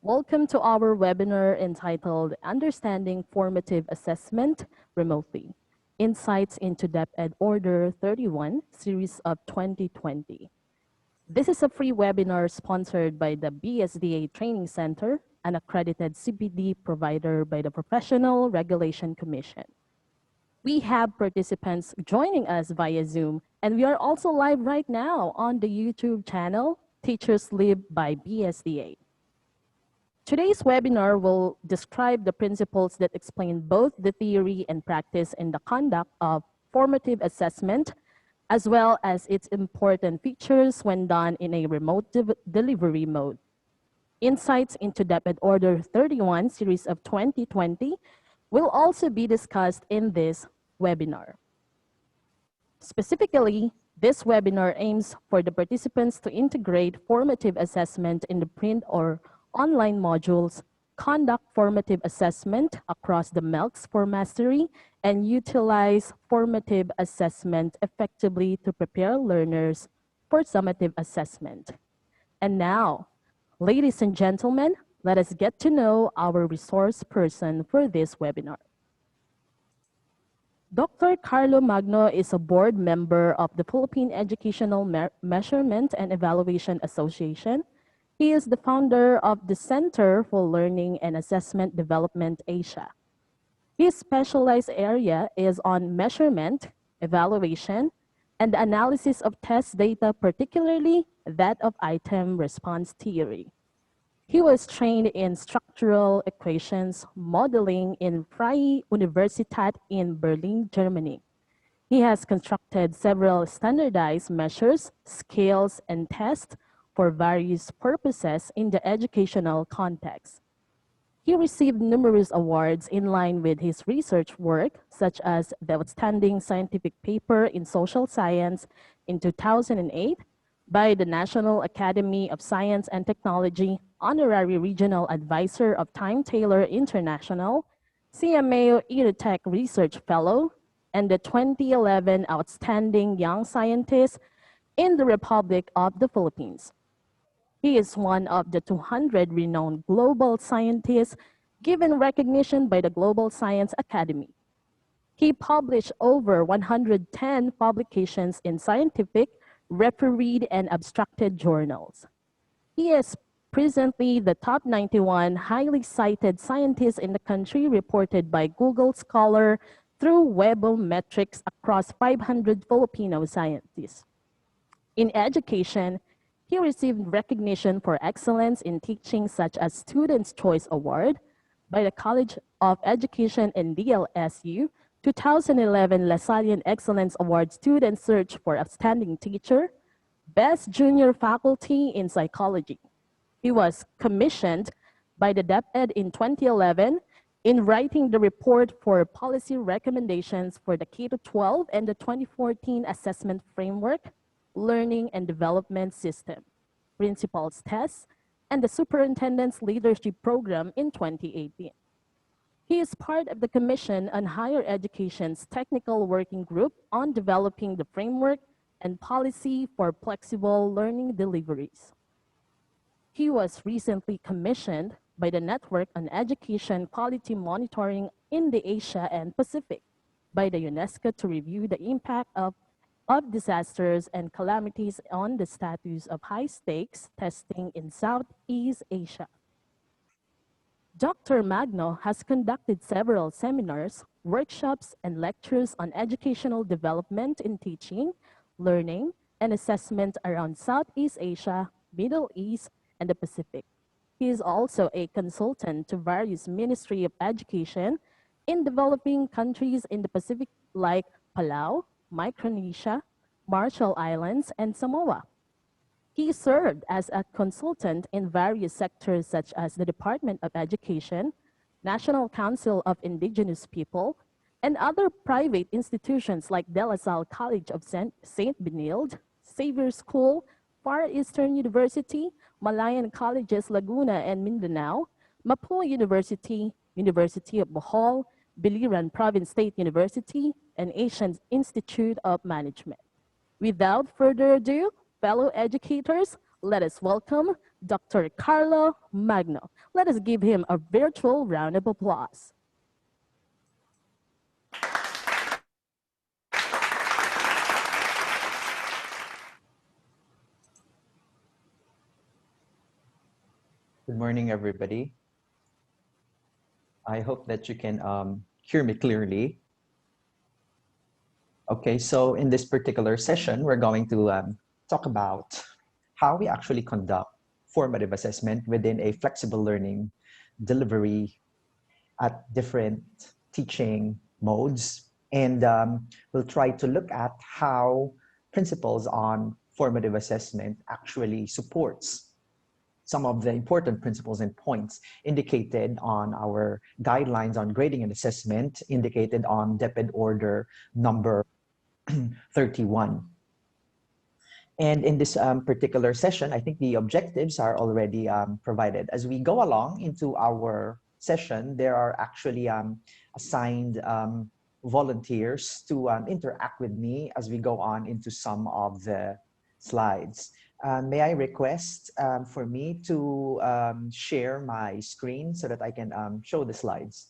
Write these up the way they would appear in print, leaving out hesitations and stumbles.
Welcome to our webinar entitled Understanding Formative Assessment Remotely, Insights into DepEd Order 31, Series of 2020. This is a free webinar sponsored by the BSDA Training Center, an accredited CPD provider by the Professional Regulation Commission. We have participants joining us via Zoom, and we are also live right now on the YouTube channel, Teachers Live by BSDA. Today's webinar will describe the principles that explain both the theory and practice in the conduct of formative assessment, as well as its important features when done in a remote delivery mode. Insights into DepEd Order 31 series of 2020 will also be discussed in this webinar. Specifically, this webinar aims for the participants to integrate formative assessment in the print or online modules, conduct formative assessment across the MELCs for mastery, and utilize formative assessment effectively to prepare learners for summative assessment. And now, ladies and gentlemen, let us get to know our resource person for this webinar. Dr. Carlo Magno is a board member of the Philippine Educational Measurement and Evaluation Association. He is the founder of the Center for Learning and Assessment Development Asia. His specialized area is on measurement, evaluation, and the analysis of test data, particularly that of item response theory. He was trained in structural equations modeling in Freie Universität in Berlin, Germany. He has constructed several standardized measures, scales, and tests for various purposes in the educational context. He received numerous awards in line with his research work, such as the Outstanding Scientific Paper in Social Science in 2008 by the National Academy of Science and Technology, Honorary Regional Advisor of Time Taylor International, CMAO EduTech Research Fellow, and the 2011 Outstanding Young Scientist in the Republic of the Philippines. He is one of the 200 renowned global scientists given recognition by the Global Science Academy. He published over 110 publications in scientific, refereed, and abstracted journals. He is presently the top 91 highly cited scientist in the country reported by Google Scholar through Webometrics across 500 Filipino scientists. In education, he received recognition for excellence in teaching such as Student's Choice Award by the College of Education in DLSU, 2011 Lasallian Excellence Award Student Search for Outstanding Teacher, Best Junior Faculty in Psychology. He was commissioned by the DepEd in 2011 in writing the report for policy recommendations for the K-12 and the 2014 Assessment Framework, Learning and Development System, Principals Tests, and the Superintendent's Leadership Program in 2018. He is part of the Commission on Higher Education's Technical Working Group on developing the framework and policy for flexible learning deliveries. He was recently commissioned by the Network on Education Quality Monitoring in the Asia and Pacific by the UNESCO to review the impact of disasters and calamities on the status of high-stakes testing in Southeast Asia. Dr. Magno has conducted several seminars, workshops, and lectures on educational development in teaching, learning, and assessment around Southeast Asia, Middle East, and the Pacific. He is also a consultant to various Ministry of Education in developing countries in the Pacific like Palau, Micronesia, Marshall Islands, and Samoa. He served as a consultant in various sectors such as the Department of Education, National Council of Indigenous People, and other private institutions like De La Salle College of St. Benilde, Xavier School, Far Eastern University, Malayan Colleges Laguna and Mindanao, Mapua University, University of Bohol, Biliran Province State University, and Asian Institute of Management. Without further ado, fellow educators, let us welcome Dr. Carlo Magno. Let us give him a virtual round of applause. Good morning, everybody. I hope that you can hear me clearly. Okay, so in this particular session, we're going to talk about how we actually conduct formative assessment within a flexible learning delivery at different teaching modes. And we'll try to look at how principles on formative assessment actually supports some of the important principles and points indicated on our guidelines on grading and assessment, indicated on DepEd Order number 31. And in this particular session, I think the objectives are already provided. As we go along into our session, there are actually assigned volunteers to interact with me as we go on into some of the slides. May I request for me to share my screen so that I can show the slides?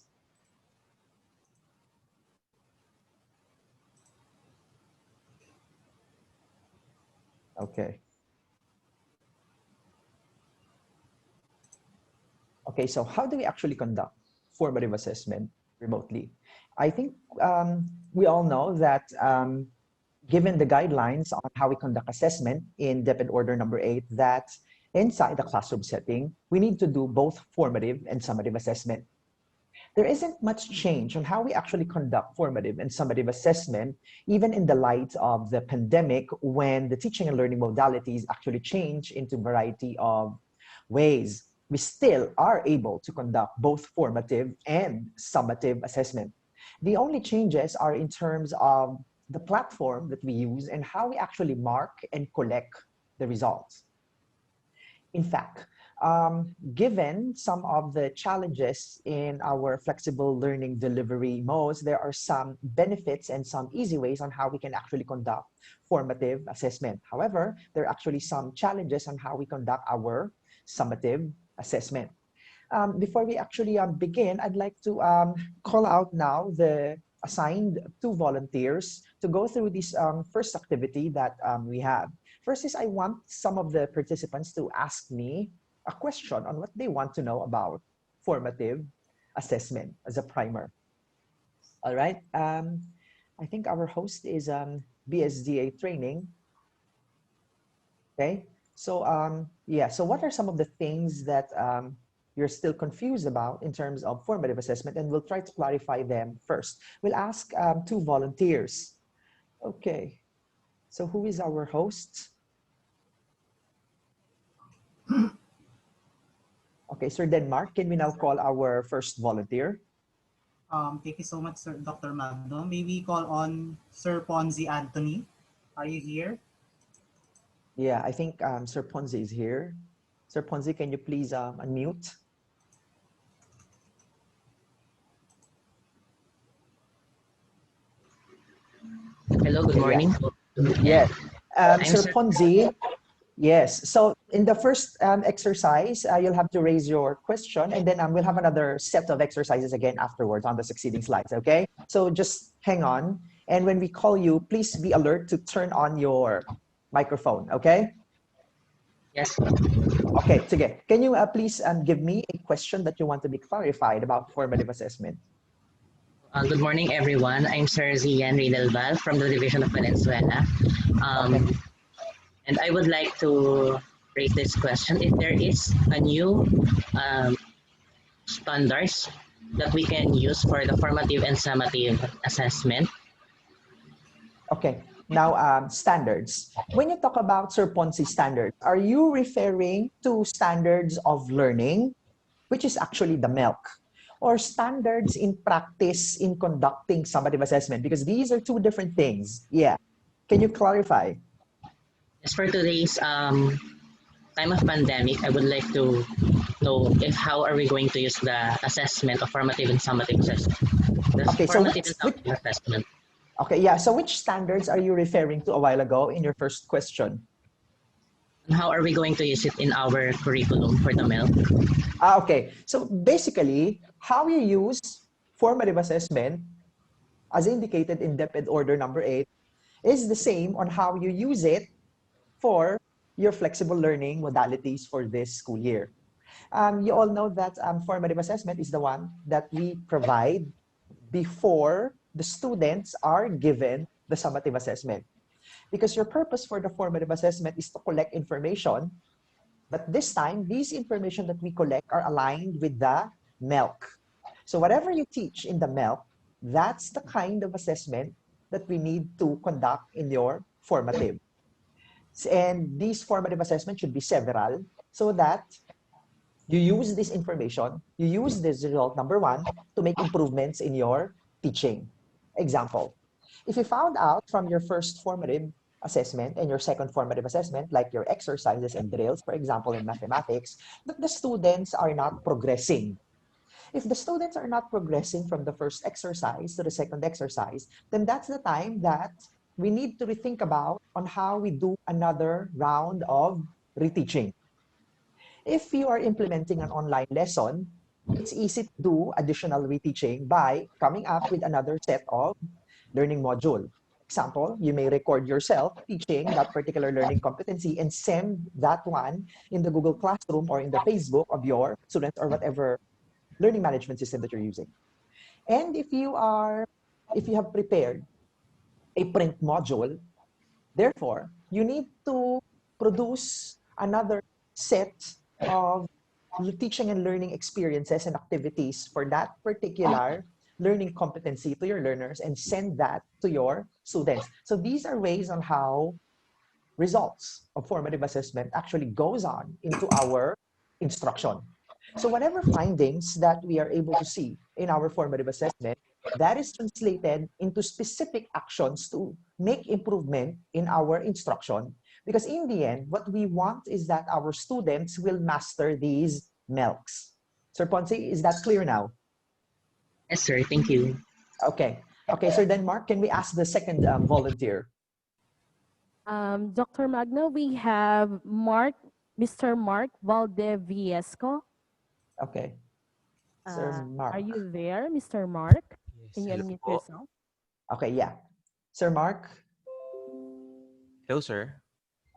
Okay. Okay, so how do we actually conduct formative assessment remotely? I think we all know that given the guidelines on how we conduct assessment in DepEd Order number 8, that inside the classroom setting, we need to do both formative and summative assessment. There isn't much change on how we actually conduct formative and summative assessment, even in the light of the pandemic, when the teaching and learning modalities actually change into a variety of ways. We still are able to conduct both formative and summative assessment. The only changes are in terms of the platform that we use and how we actually mark and collect the results. In fact, given some of the challenges in our flexible learning delivery modes, there are some benefits and some easy ways on how we can actually conduct formative assessment. However, there are actually some challenges on how we conduct our summative assessment. Before we actually begin, I'd like to call out now the assigned 2 volunteers to go through this first activity that we have. First is I want some of the participants to ask me a question on what they want to know about formative assessment as a primer. All right. I think our host is BSDA training. Okay. So yeah, so what are some of the things that you're still confused about in terms of formative assessment? And we'll try to clarify them first. We'll ask 2 volunteers. Okay, so who is our host? Okay, Sir Denmark, can we now call our first volunteer? Thank you so much, Sir Dr. Magno. May we call on Sir Ponzi Anthony? Are you here? Yeah, I think Sir Ponzi is here. Sir Ponzi, can you please unmute? Hello, good morning. Yes. Sir Sir Ponzi, yes. So in the first exercise, you'll have to raise your question, and then we'll have another set of exercises again afterwards on the succeeding slides, okay? So just hang on. And when we call you, please be alert to turn on your microphone, okay? Yes. Okay, sige. Can you please give me a question that you want to be clarified about formative assessment? Good morning, everyone. I'm Sir Zian Rinalbal from the Division of Venezuela. Okay. And I would like to raise this question. If there is a new standards that we can use for the formative and summative assessment. Okay. Now, standards. When you talk about Sir Ponzi standards, are you referring to standards of learning, which is actually the MELC, or standards in practice in conducting summative assessment? Because these are 2 different things. Yeah. Can you clarify? As for today's time of pandemic, I would like to know if how are we going to use the assessment of formative and summative assessment. Okay, so Assessment. Okay, yeah. So which standards are you referring to a while ago in your first question? How are we going to use it in our curriculum for the MELC? Okay, so basically, how you use formative assessment, as indicated in DepEd Order number 8, is the same on how you use it for your flexible learning modalities for this school year. You all know that formative assessment is the one that we provide before the students are given the summative assessment. Because your purpose for the formative assessment is to collect information, but this time, these information that we collect are aligned with the MELC. So whatever you teach in the MELC, that's the kind of assessment that we need to conduct in your formative. And these formative assessments should be several so that you use this information, you use this result, number one, to make improvements in your teaching. Example, if you found out from your first formative assessment and your second formative assessment, like your exercises and drills, for example, in mathematics, that the students are not progressing. If the students are not progressing from the first exercise to the second exercise, then that's the time that we need to rethink about on how we do another round of reteaching. If you are implementing an online lesson, it's easy to do additional reteaching by coming up with another set of learning module. Example, you may record yourself teaching that particular learning competency and send that one in the Google Classroom or in the Facebook of your students or whatever learning management system that you're using. And if you have prepared a print module, therefore, you need to produce another set of teaching and learning experiences and activities for that particular learning competency to your learners and send that to your students. So these are ways on how results of formative assessment actually goes on into our instruction. So whatever findings that we are able to see in our formative assessment, that is translated into specific actions to make improvement in our instruction. Because in the end, what we want is that our students will master these MELCs. Sir Ponce, is that clear now? Yes, sir. Thank you. Okay. Okay, so then Mark, can we ask the second volunteer? Dr. Magno, we have Mr. Mark Valdeviesco. Okay. Sir Are Mark. you there, Mr. Mark? Can you Hello unmute po. yourself? Okay, yeah. Sir Mark? Hello, sir.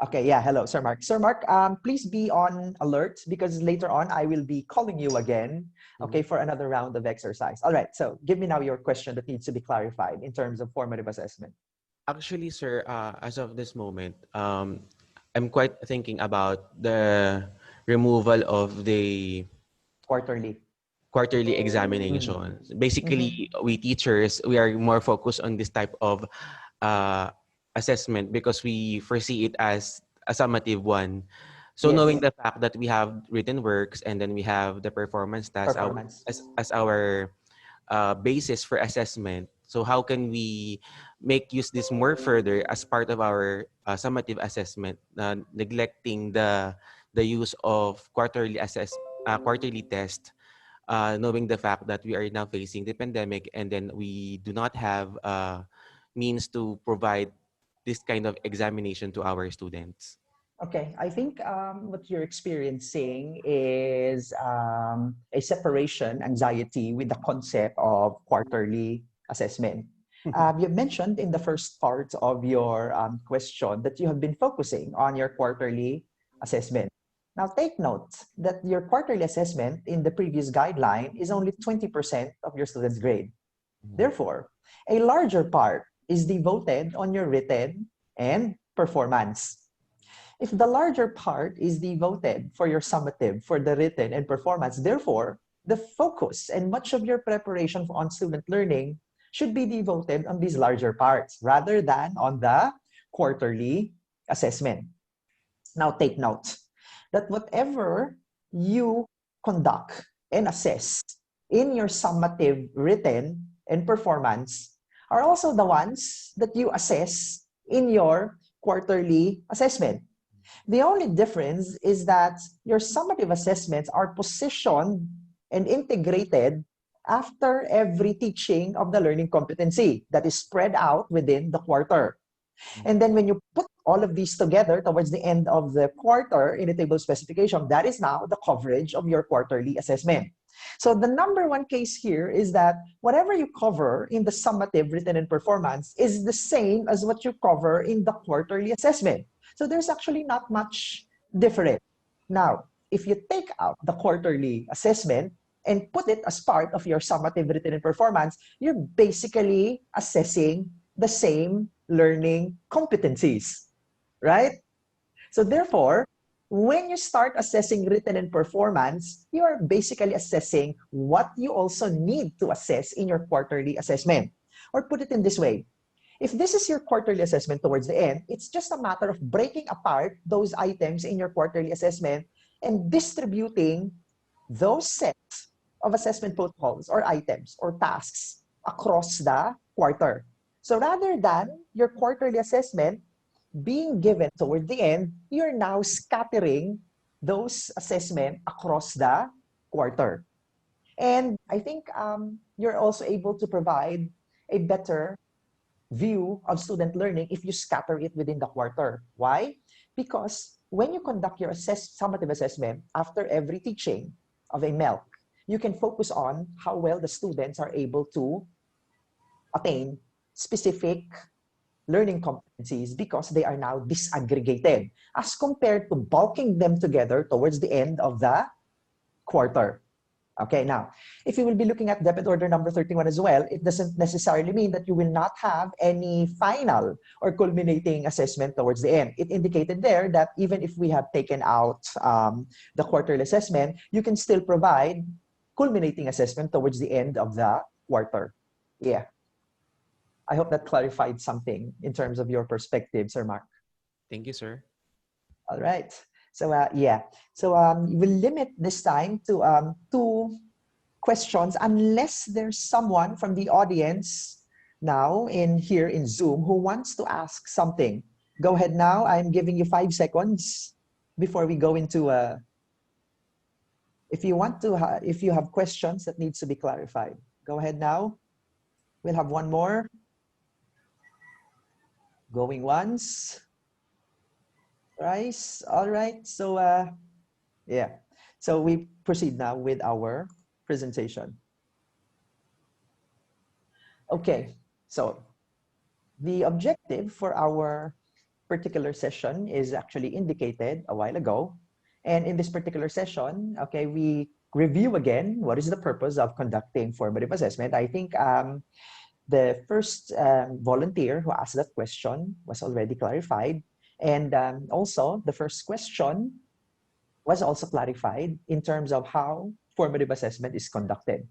Okay, yeah, hello, Sir Mark. Sir Mark, please be on alert because later on I will be calling you again, okay, for another round of exercise. All right, so give me now your question that needs to be clarified in terms of formative assessment. Actually, sir, as of this moment, I'm quite thinking about the removal of the Quarterly. quarterly Mm. examinations. Basically, Mhm. we teachers, we are more focused on this type of uh, assessment because we foresee it as a summative one. So knowing Yes, the fact that we have written works and then we have the performance task performance. as our basis for assessment. So how can we make use this more further as part of our summative assessment, neglecting the use of quarterly test, knowing the fact that we are now facing the pandemic and then we do not have means to provide this kind of examination to our students. Okay, I think what you're experiencing is a separation anxiety with the concept of quarterly assessment. You mentioned in the first part of your question that you have been focusing on your quarterly assessment. Now, take note that your quarterly assessment in the previous guideline is only 20% of your student's grade. Therefore, a larger part is devoted on your written and performance. If the larger part is devoted for your summative, for the written and performance, therefore, the focus and much of your preparation on student learning should be devoted on these larger parts rather than on the quarterly assessment. Now, take note that whatever you conduct and assess in your summative, written, and performance are also the ones that you assess in your quarterly assessment. The only difference is that your summative assessments are positioned and integrated after every teaching of the learning competency that is spread out within the quarter. And then when you put all of these together towards the end of the quarter in a table specification, that is now the coverage of your quarterly assessment. So the number one case here is that whatever you cover in the summative written and performance is the same as what you cover in the quarterly assessment. So there's actually not much different. Now, if you take out the quarterly assessment and put it as part of your summative written and performance, you're basically assessing the same learning competencies, right? So therefore, when you start assessing written and performance, you are basically assessing what you also need to assess in your quarterly assessment. Or put it in this way, if this is your quarterly assessment towards the end, it's just a matter of breaking apart those items in your quarterly assessment and distributing those sets of assessment protocols or items or tasks across the quarter. So rather than your quarterly assessment being given toward the end, you're now scattering those assessment across the quarter. And I think you're also able to provide a better view of student learning if you scatter it within the quarter. Why? Because when you conduct your summative assessment after every teaching of a MELC, you can focus on how well the students are able to attain specific learning competencies because they are now disaggregated as compared to bulking them together towards the end of the quarter. Okay, now, if you will be looking at DepEd Order number 31 as well, it doesn't necessarily mean that you will not have any final or culminating assessment towards the end. It indicated there that even if we have taken out the quarterly assessment, you can still provide culminating assessment towards the end of the quarter. Yeah. I hope that clarified something in terms of your perspective, Sir Mark. Thank you, sir. All right. So yeah. So we'll limit this time to 2 questions unless there's someone from the audience now here in Zoom who wants to ask something. Go ahead now. I'm giving you 5 seconds before we go into if you have questions that needs to be clarified. Go ahead now. We'll have one more. Going once. Twice. All right. So yeah. So we proceed now with our presentation. Okay. So the objective for our particular session is actually indicated a while ago. And in this particular session, okay, we review again what is the purpose of conducting formative assessment. I think the first volunteer who asked that question was already clarified. And also, the first question was also clarified in terms of how formative assessment is conducted.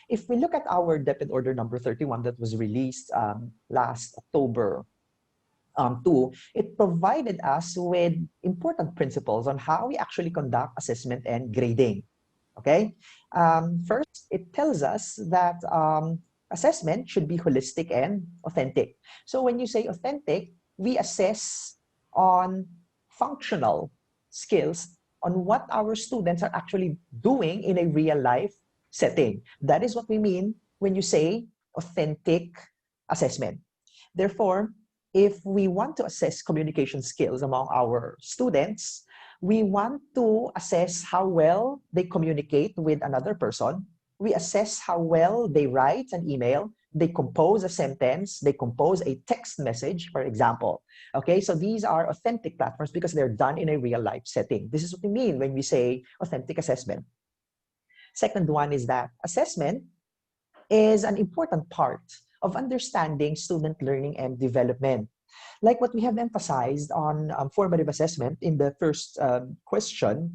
If we look at our DepEd Order number 31 that was released last October 2, it provided us with important principles on how we actually conduct assessment and grading. Okay? First, it tells us that assessment should be holistic and authentic. So when you say authentic, we assess on functional skills on what our students are actually doing in a real life setting. That is what we mean when you say authentic assessment. Therefore, if we want to assess communication skills among our students, we want to assess how well they communicate with another person. We assess how well they write an email, they compose a sentence, they compose a text message, for example. Okay, so these are authentic platforms because they're done in a real life setting. This is what we mean when we say authentic assessment. Second one is that assessment is an important part of understanding student learning and development. Like what we have emphasized on formative assessment in the first question,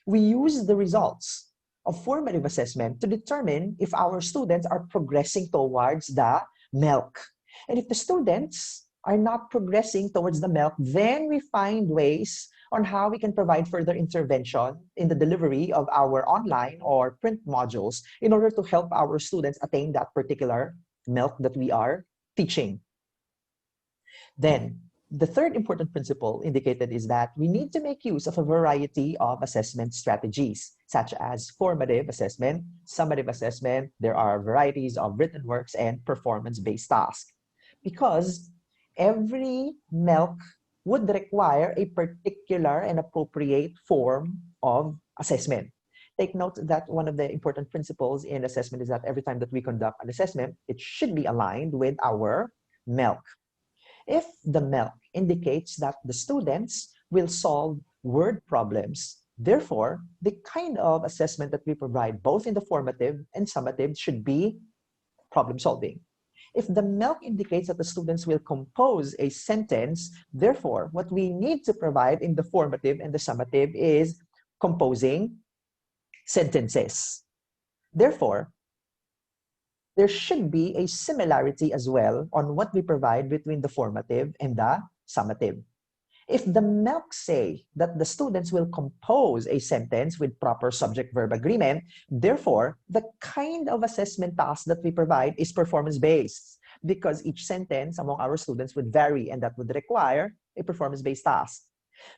we use the results of formative assessment to determine if our students are progressing towards the MELC. And if the students are not progressing towards the MELC, then we find ways on how we can provide further intervention in the delivery of our online or print modules in order to help our students attain that particular MELC that we are teaching. Then, the third important principle indicated is that we need to make use of a variety of assessment strategies, such as formative assessment, summative assessment. There are varieties of written works and performance-based tasks. Because every MELC would require a particular and appropriate form of assessment. Take note that one of the important principles in assessment is that every time that we conduct an assessment, it should be aligned with our MELC. If the MELC indicates that the students will solve word problems, therefore, the kind of assessment that we provide both in the formative and summative should be problem solving. If the MELC indicates that the students will compose a sentence, therefore, what we need to provide in the formative and the summative is composing sentences. Therefore, there should be a similarity as well on what we provide between the formative and the summative. If the MELCs say that the students will compose a sentence with proper subject-verb agreement, therefore, the kind of assessment task that we provide is performance-based because each sentence among our students would vary and that would require a performance-based task.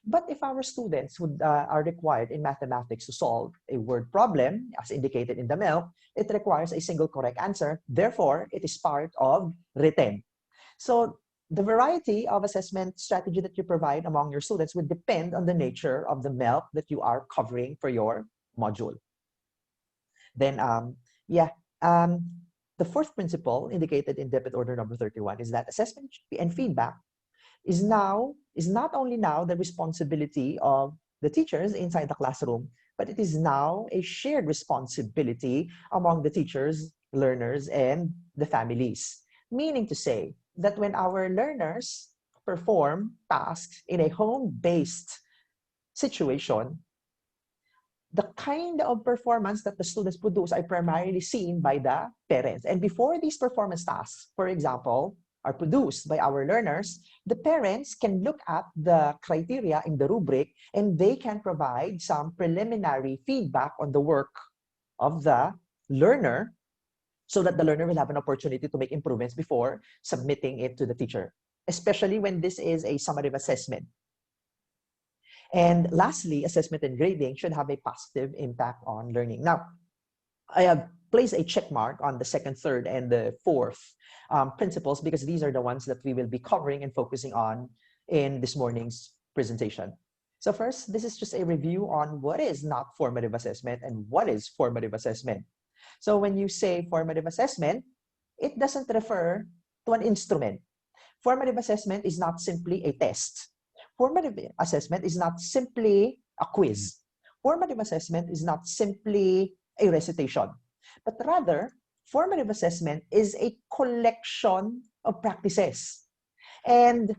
But if our students are required in mathematics to solve a word problem, as indicated in the MELC, it requires a single correct answer. Therefore, it is part of written. So the variety of assessment strategy that you provide among your students would depend on the nature of the MELC that you are covering for your module. Then, the fourth principle indicated in DepEd Order number 31 is that assessment and feedback is not only now the responsibility of the teachers inside the classroom, but it is now a shared responsibility among the teachers, learners, and the families. Meaning to say that when our learners perform tasks in a home-based situation, the kind of performance that the students produce are primarily seen by the parents. And before these performance tasks, for example, are produced by our learners, the parents can look at the criteria in the rubric and they can provide some preliminary feedback on the work of the learner so that the learner will have an opportunity to make improvements before submitting it to the teacher, especially when this is a summative assessment. And lastly, assessment and grading should have a positive impact on learning. Now, I have placed a check mark on the second, third, and the fourth principles because these are the ones that we will be covering and focusing on in this morning's presentation. So first, this is just a review on what is not formative assessment and what is formative assessment. So when you say formative assessment, it doesn't refer to an instrument. Formative assessment is not simply a test. Formative assessment is not simply a quiz. Formative assessment is not simply a recitation, but rather, formative assessment is a collection of practices. And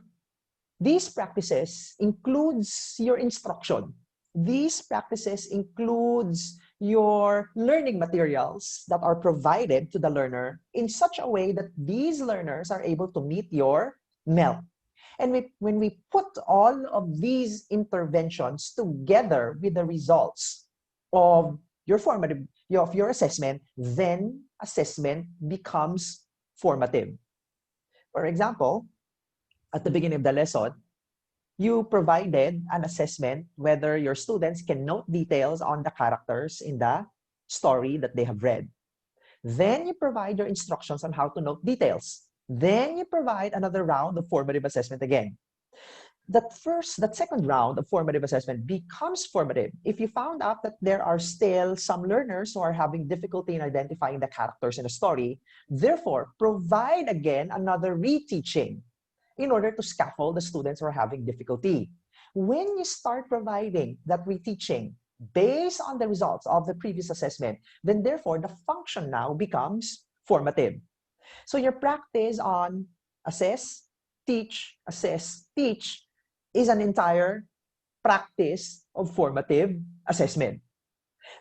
these practices includes your instruction. These practices includes your learning materials that are provided to the learner in such a way that these learners are able to meet your MELC. And when we put all of these interventions together with the results of your formative, of your assessment, then assessment becomes formative. For example, at the beginning of the lesson, you provided an assessment whether your students can note details on the characters in the story that they have read. Then you provide your instructions on how to note details. Then you provide another round of formative assessment again. That second round of formative assessment becomes formative if you found out that there are still some learners who are having difficulty in identifying the characters in a story. Therefore, provide again another reteaching in order to scaffold the students who are having difficulty. When you start providing that reteaching based on the results of the previous assessment, then therefore the function now becomes formative. So your practice on assess, teach, is an entire practice of formative assessment.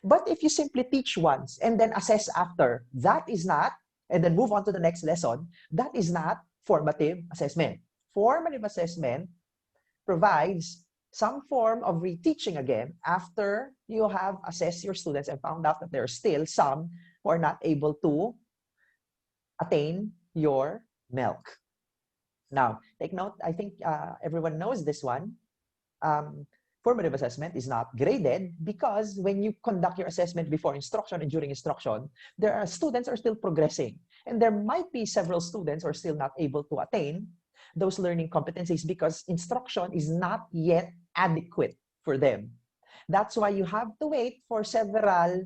But if you simply teach once and then assess after, that is not, and then move on to the next lesson, that is not formative assessment. Formative assessment provides some form of reteaching again after you have assessed your students and found out that there are still some who are not able to attain your MELC. Now, take note, I think everyone knows this one. Formative assessment is not graded because when you conduct your assessment before instruction and during instruction, there are students are still progressing. And there might be several students who are still not able to attain those learning competencies because instruction is not yet adequate for them. That's why you have to wait for several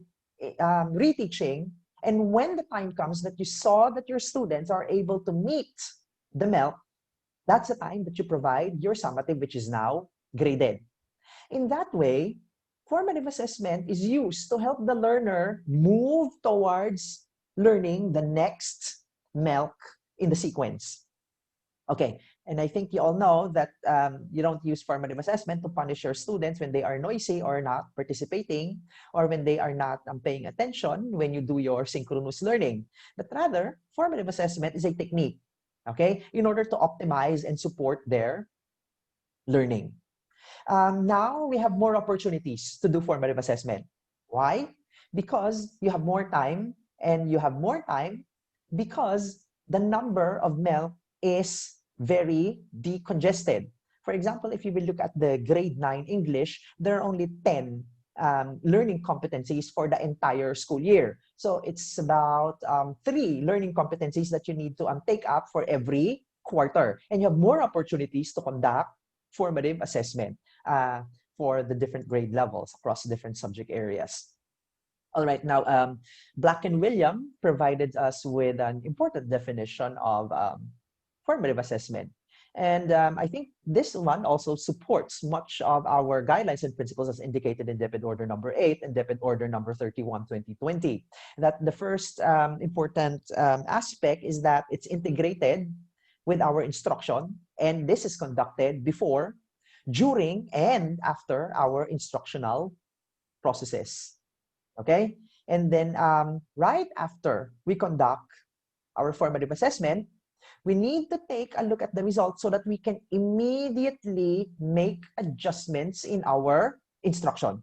reteaching. And when the time comes that you saw that your students are able to meet the MELC, that's the time that you provide your summative, which is now graded. In that way, formative assessment is used to help the learner move towards learning the next MELC in the sequence. Okay, and I think you all know that you don't use formative assessment to punish your students when they are noisy or not participating, or when they are not paying attention when you do your synchronous learning. But rather, formative assessment is a technique, okay, in order to optimize and support their learning. Now we have more opportunities to do formative assessment. Why? Because you have more time, and you have more time because the number of MELC is very decongested. For example, if you will look at the grade 9 English, there are only 10 learning competencies for the entire school year. So it's about 3 learning competencies that you need to take up for every quarter. And you have more opportunities to conduct formative assessment for the different grade levels across different subject areas. All right, now Black and William provided us with an important definition of formative assessment. And I think this one also supports much of our guidelines and principles as indicated in DepEd Order number 8 and DepEd Order number 31, 2020. That the first important aspect is that it's integrated with our instruction, and this is conducted before, during, and after our instructional processes. Okay? And then right after we conduct our formative assessment, we need to take a look at the results so that we can immediately make adjustments in our instruction.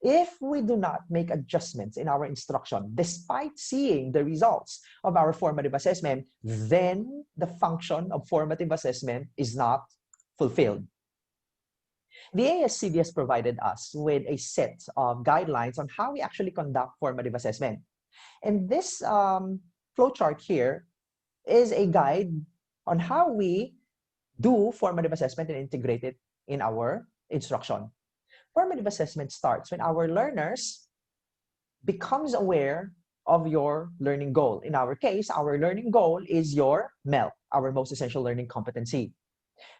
If we do not make adjustments in our instruction, despite seeing the results of our formative assessment, then the function of formative assessment is not fulfilled. The ASCD has provided us with a set of guidelines on how we actually conduct formative assessment. And this flowchart here is a guide on how we do formative assessment and integrate it in our instruction. Formative assessment starts when our learners becomes aware of your learning goal. In our case, our learning goal is your MELC, our most essential learning competency.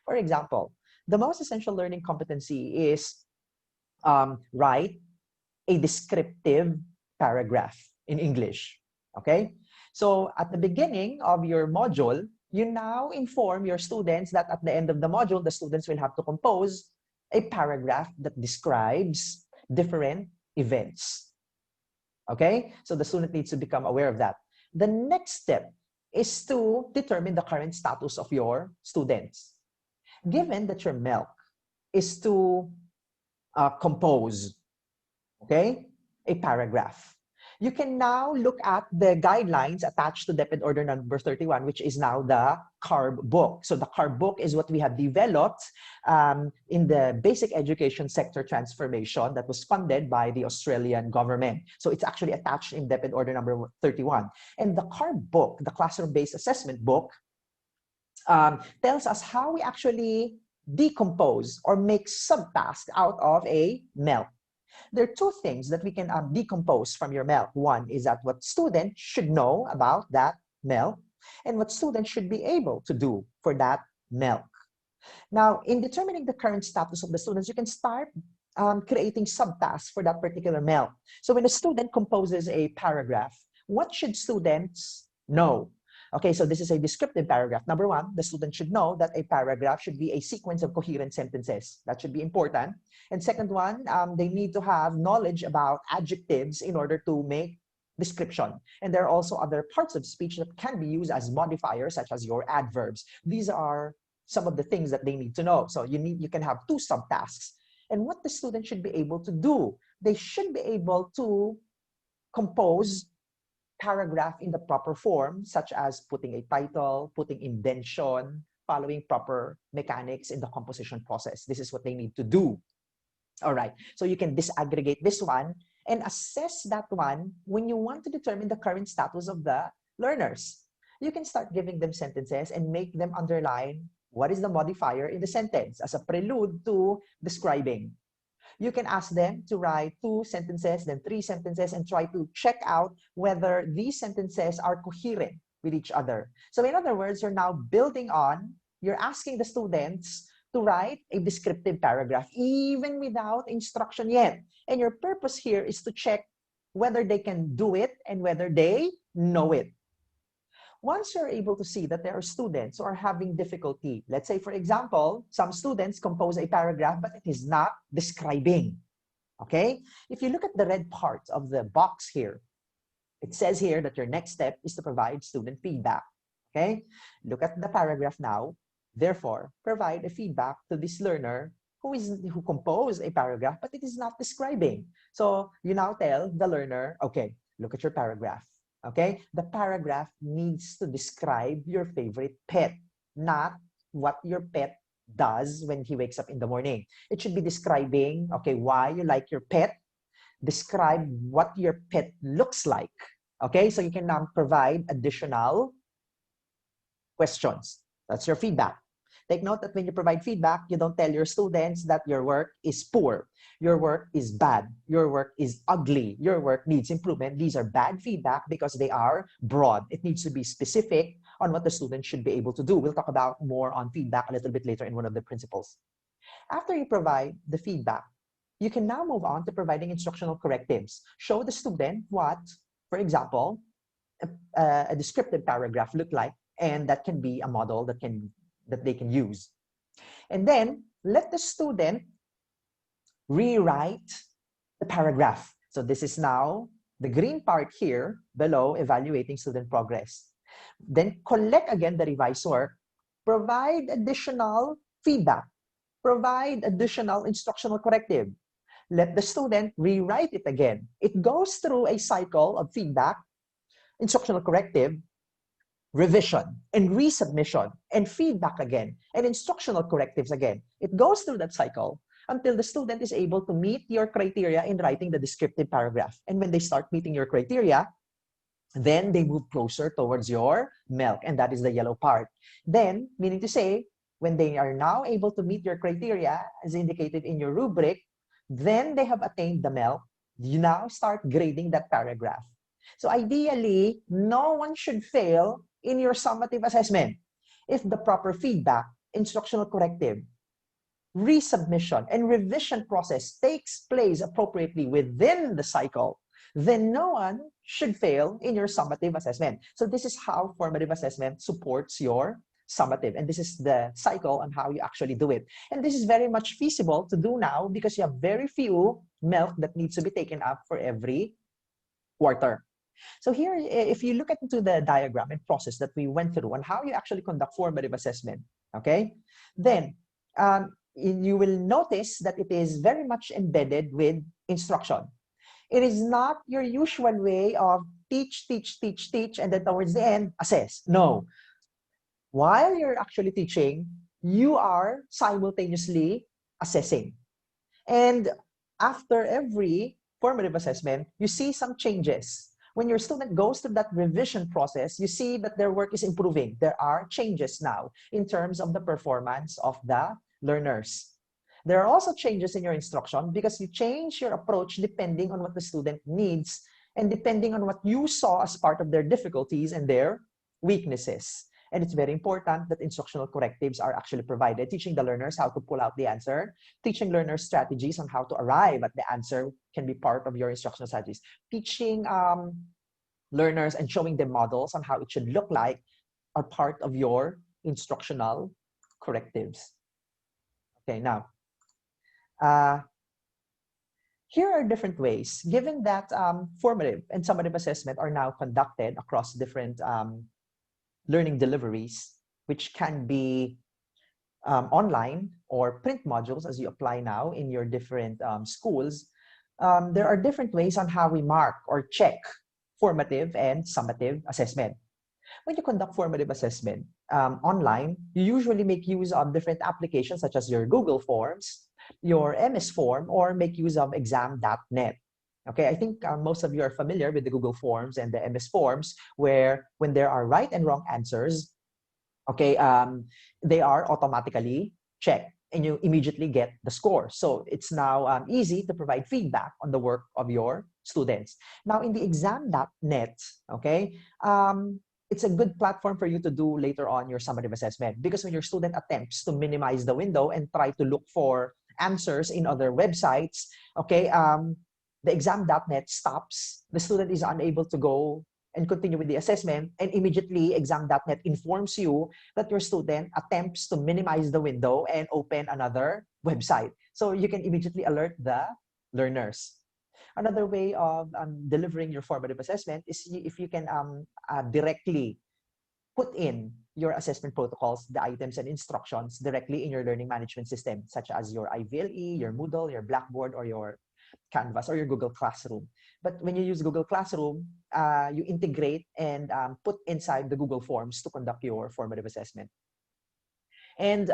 For example, the most essential learning competency is write a descriptive paragraph in English. Okay? So at the beginning of your module, you now inform your students that at the end of the module, the students will have to compose a paragraph that describes different events. Okay? So the student needs to become aware of that. The next step is to determine the current status of your students. Given that your MELC is to compose, okay, a paragraph, you can now look at the guidelines attached to DepEd Order number 31, which is now the CARB book. So the CARB book is what we have developed in the basic education sector transformation that was funded by the Australian government. So it's actually attached in DepEd Order number 31. And the CARB book, the classroom-based assessment book, tells us how we actually decompose or make subtasks out of a MELC. There are 2 things that we can decompose from your MELC. One is that what students should know about that MELC and what students should be able to do for that MELC. Now, in determining the current status of the students, you can start creating subtasks for that particular MELC. So when a student composes a paragraph, what should students know? Okay, so this is a descriptive paragraph. Number 1, the student should know that a paragraph should be a sequence of coherent sentences. That should be important. And second one, they need to have knowledge about adjectives in order to make description. And there are also other parts of speech that can be used as modifiers, such as your adverbs. These are some of the things that they need to know. So you can have 2 subtasks. And what the student should be able to do, they should be able to compose paragraph in the proper form, such as putting a title, putting indentation, following proper mechanics in the composition process. This is what they need to do. All right, so you can disaggregate this one and assess that one when you want to determine the current status of the learners. You can start giving them sentences and make them underline What is the modifier in the sentence as a prelude to describing? You can ask them to write 2 sentences, then 3 sentences, and try to check out whether these sentences are coherent with each other. So in other words, you're now building on, you're asking the students to write a descriptive paragraph, even without instruction yet. And your purpose here is to check whether they can do it and whether they know it. Once you're able to see that there are students who are having difficulty, let's say, for example, some students compose a paragraph, but it is not describing. Okay? If you look at the red part of the box here, it says here that your next step is to provide student feedback. Okay? Look at the paragraph now. Therefore, provide a feedback to this learner who composed a paragraph, but it is not describing. So you now tell the learner, okay, look at your paragraph. Okay, the paragraph needs to describe your favorite pet, not what your pet does when he wakes up in the morning. It should be describing, okay, why you like your pet, describe what your pet looks like. Okay, so you can now provide additional questions. That's your feedback. Take note that when you provide feedback, you don't tell your students that your work is poor, your work is bad, your work is ugly, your work needs improvement. These are bad feedback because they are broad. It needs to be specific on what the student should be able to do. We'll talk about more on feedback a little bit later in one of the principles. After you provide the feedback, you can now move on to providing instructional correctives. Show the student what, for example, a descriptive paragraph look like, and that can be a model that they can use. And then let the student rewrite the paragraph. So this is now the green part here below evaluating student progress. Then collect again the revised work, provide additional feedback, provide additional instructional corrective. Let the student rewrite it again. It goes through a cycle of feedback, instructional corrective, revision, and resubmission, and feedback again, and instructional correctives again. It goes through that cycle until the student is able to meet your criteria in writing the descriptive paragraph. And when they start meeting your criteria, then they move closer towards your MELC, and that is the yellow part. Then, meaning to say, when they are now able to meet your criteria, as indicated in your rubric, then they have attained the MELC. You now start grading that paragraph. So ideally, no one should fail in your summative assessment if the proper feedback, instructional corrective, resubmission, and revision process takes place appropriately within the cycle, then no one should fail in your summative assessment. So this is how formative assessment supports your summative, and this is the cycle on how you actually do it. And this is very much feasible to do now because you have very few MELC that needs to be taken up for every quarter. So here, if you look into the diagram and process that we went through on how you actually conduct formative assessment, okay, then you will notice that it is very much embedded with instruction. It is not your usual way of teach, and then towards the end, assess. No. While you're actually teaching, you are simultaneously assessing. And after every formative assessment, you see some changes. When your student goes through that revision process, you see that their work is improving. There are changes now in terms of the performance of the learners. There are also changes in your instruction because you change your approach depending on what the student needs and depending on what you saw as part of their difficulties and their weaknesses. And it's very important that instructional correctives are actually provided, teaching the learners how to pull out the answer, teaching learners strategies on how to arrive at the answer can be part of your instructional strategies. Teaching learners and showing them models on how it should look like are part of your instructional correctives. Okay, now, here are different ways, given that formative and summative assessment are now conducted across different learning deliveries, which can be online or print modules as you apply now in your different schools. There are different ways on how we mark or check formative and summative assessment. When you conduct formative assessment online, you usually make use of different applications such as your Google Forms, your MS Form, or make use of exam.net. Okay, I think most of you are familiar with the Google Forms and the MS Forms, where when there are right and wrong answers, Okay, they are automatically checked and you immediately get the score. So it's now easy to provide feedback on the work of your students. Now in the exam.net, okay, it's a good platform for you to do later on your summative assessment, because when your student attempts to minimize the window and try to look for answers in other websites, okay, the exam.net stops. The student is unable to go and continue with the assessment, and immediately exam.net informs you that your student attempts to minimize the window and open another website. So you can immediately alert the learners. Another way of delivering your formative assessment is if you can directly put in your assessment protocols, the items and instructions directly in your learning management system, such as your IVLE, your Moodle, your Blackboard, or your Canvas, or your Google Classroom. But when you use Google Classroom, you integrate and put inside the Google Forms to conduct your formative assessment. And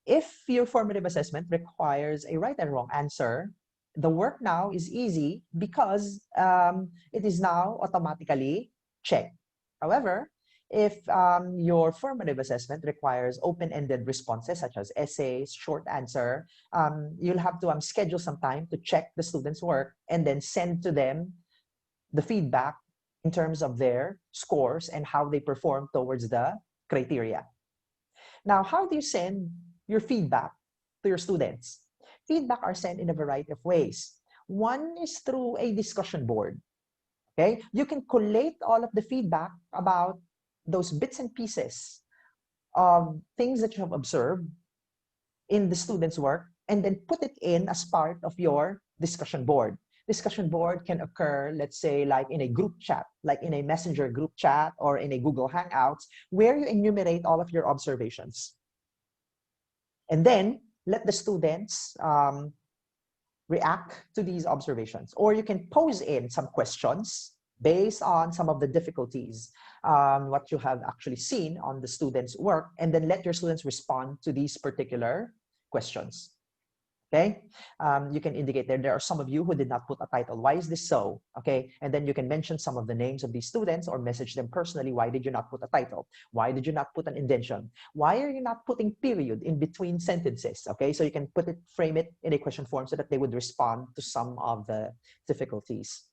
if your formative assessment requires a right and wrong answer, the work now is easy because it is now automatically checked. However, if your formative assessment requires open-ended responses such as essays, short answer, you'll have to schedule some time to check the students' work and then send to them the feedback in terms of their scores and how they perform towards the criteria. Now, how do you send your feedback to your students? Feedback are sent in a variety of ways. One is through a discussion board. Okay, you can collate all of the feedback about those bits and pieces of things that you have observed in the students' work and then put it in as part of your discussion board. Discussion board can occur, let's say, like in a group chat, like in a Messenger group chat or in a Google Hangouts, where you enumerate all of your observations. And then let the students react to these observations. Or you can pose in some questions based on some of the difficulties, what you have actually seen on the students' work, and then let your students respond to these particular questions. Okay, you can indicate there are some of you who did not put a title. Why is this so? Okay, and then you can mention some of the names of these students or message them personally. Why did you not put a title? Why did you not put an indentation? Why are you not putting period in between sentences? Okay, so you can frame it in a question form so that they would respond to some of the difficulties.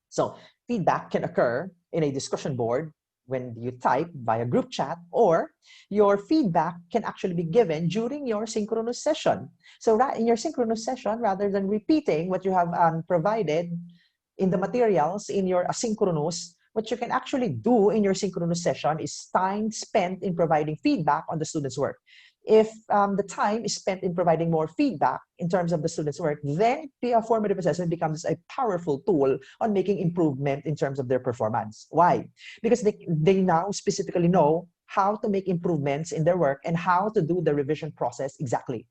So feedback can occur in a discussion board when you type via group chat, or your feedback can actually be given during your synchronous session. So in your synchronous session, rather than repeating what you have provided in the materials in your asynchronous, what you can actually do in your synchronous session is time spent in providing feedback on the student's work. If the time is spent in providing more feedback in terms of the student's work, then the formative assessment becomes a powerful tool on making improvement in terms of their performance. Why? Because they now specifically know how to make improvements in their work and how to do the revision process exactly.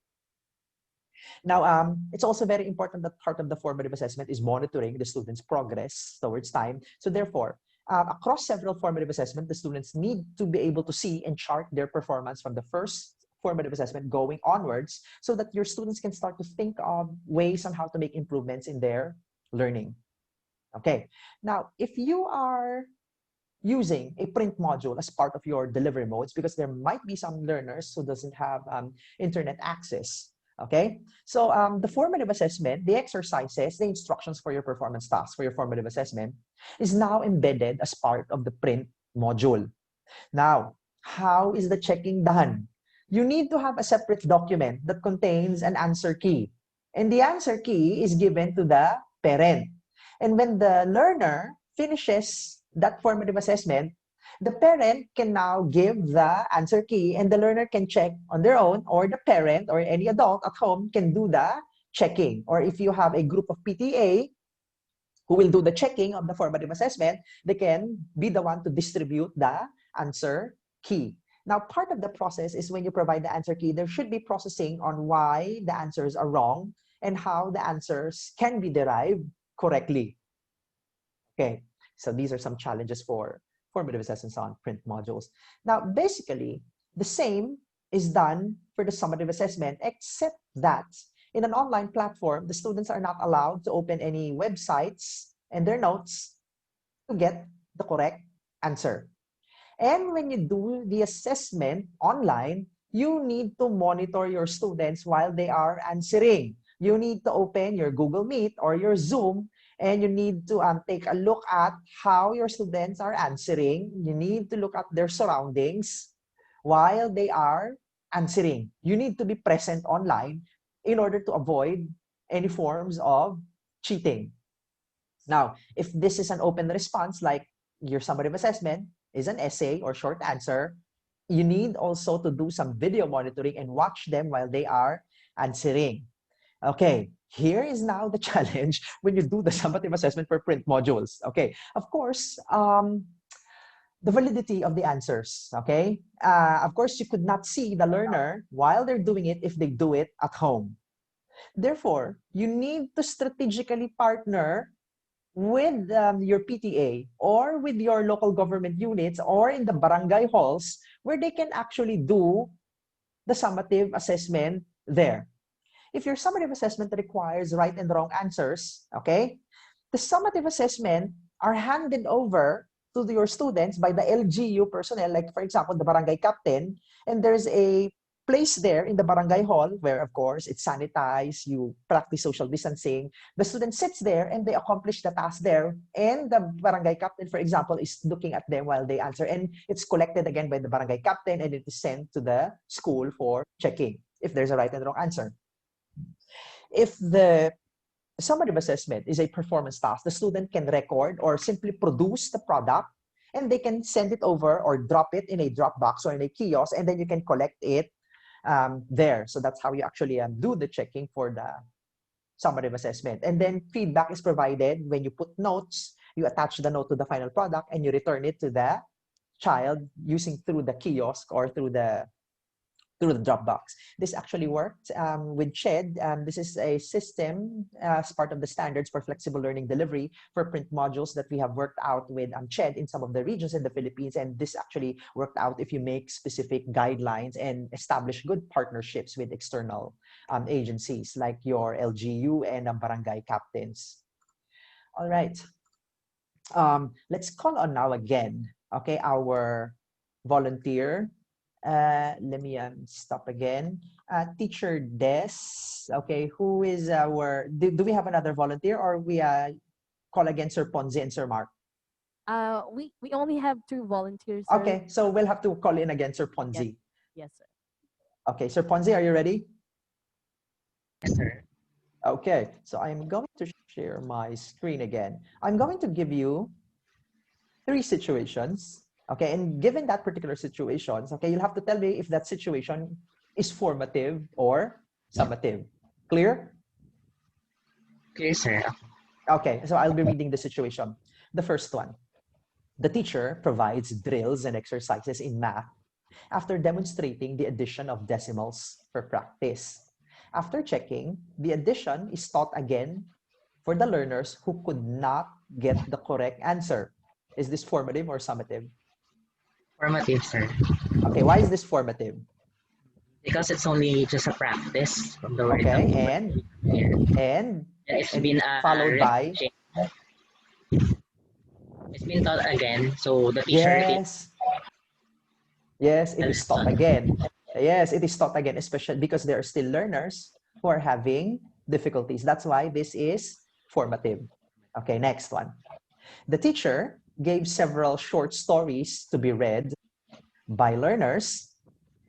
Now, it's also very important that part of the formative assessment is monitoring the students' progress towards time. So therefore, across several formative assessments, the students need to be able to see and chart their performance from the first formative assessment going onwards, so that your students can start to think of ways on how to make improvements in their learning. Okay, now if you are using a print module as part of your delivery modes, because there might be some learners who doesn't have internet access. Okay, so the formative assessment, the exercises, the instructions for your performance tasks for your formative assessment is now embedded as part of the print module. Now, how is the checking done? You need to have a separate document that contains an answer key. And the answer key is given to the parent. And when the learner finishes that formative assessment, the parent can now give the answer key and the learner can check on their own, or the parent or any adult at home can do the checking. Or if you have a group of PTA who will do the checking of the formative assessment, they can be the one to distribute the answer key. Now, part of the process is when you provide the answer key, there should be processing on why the answers are wrong and how the answers can be derived correctly. Okay, so these are some challenges for formative assessments on print modules. Now, basically, the same is done for the summative assessment, except that in an online platform, the students are not allowed to open any websites and their notes to get the correct answer. And when you do the assessment online, you need to monitor your students while they are answering. You need to open your Google Meet or your Zoom, and you need to take a look at how your students are answering. You need to look at their surroundings while they are answering. You need to be present online in order to avoid any forms of cheating. Now, if this is an open response, like your summative assessment is an essay or short answer, you need also to do some video monitoring and watch them while they are answering. Okay, here is now the challenge when you do the summative assessment for print modules. Okay, of course, the validity of the answers. Okay, of course, you could not see the learner while they're doing it if they do it at home. Therefore, you need to strategically partner with your PTA or with your local government units or in the barangay halls where they can actually do the summative assessment there. If your summative assessment requires right and wrong answers, okay, the summative assessment are handed over to your students by the LGU personnel, like for example, the barangay captain, and there's a place there in the barangay hall where, of course, it's sanitized, you practice social distancing. The student sits there and they accomplish the task there, and the barangay captain, for example, is looking at them while they answer, and it's collected again by the barangay captain, and it is sent to the school for checking if there's a right and wrong answer. If the summative assessment is a performance task, the student can record or simply produce the product, and they can send it over or drop it in a Dropbox or in a kiosk, and then you can collect it there. So that's how you actually do the checking for the summative assessment. And then feedback is provided when you put notes, you attach the note to the final product, and you return it to the child using through the kiosk or through the Dropbox. This actually worked with CHED. This is a system as part of the standards for flexible learning delivery for print modules that we have worked out with CHED in some of the regions in the Philippines. And this actually worked out if you make specific guidelines and establish good partnerships with external agencies like your LGU and barangay captains. All right. Let's call on now again, okay, our volunteer. Let me stop again. Teacher Des, okay, who is our, do we have another volunteer, or we call again Sir Ponzi and Sir Mark? We only have 2 volunteers, sir. Okay, so we'll have to call in again Sir Ponzi. Yes, sir. Okay, Sir Ponzi, are you ready? Yes, sir. Okay, so I'm going to share my screen again. I'm going to give you 3 situations. Okay, and given that particular situations, okay, you'll have to tell me if that situation is formative or summative. Clear? Clear, sir. Okay, so I'll be reading the situation. The first one. The teacher provides drills and exercises in math after demonstrating the addition of decimals for practice. After checking, the addition is taught again for the learners who could not get the correct answer. Is this formative or summative? Formative, sir. Okay, why is this formative? Because it's only just a practice from the word. Okay, and it's and been followed by it's been taught again, so the teacher yes, it is taught again. Yes, it is taught again, especially because there are still learners who are having difficulties. That's why this is formative. Okay, next one. The teacher gave several short stories to be read by learners.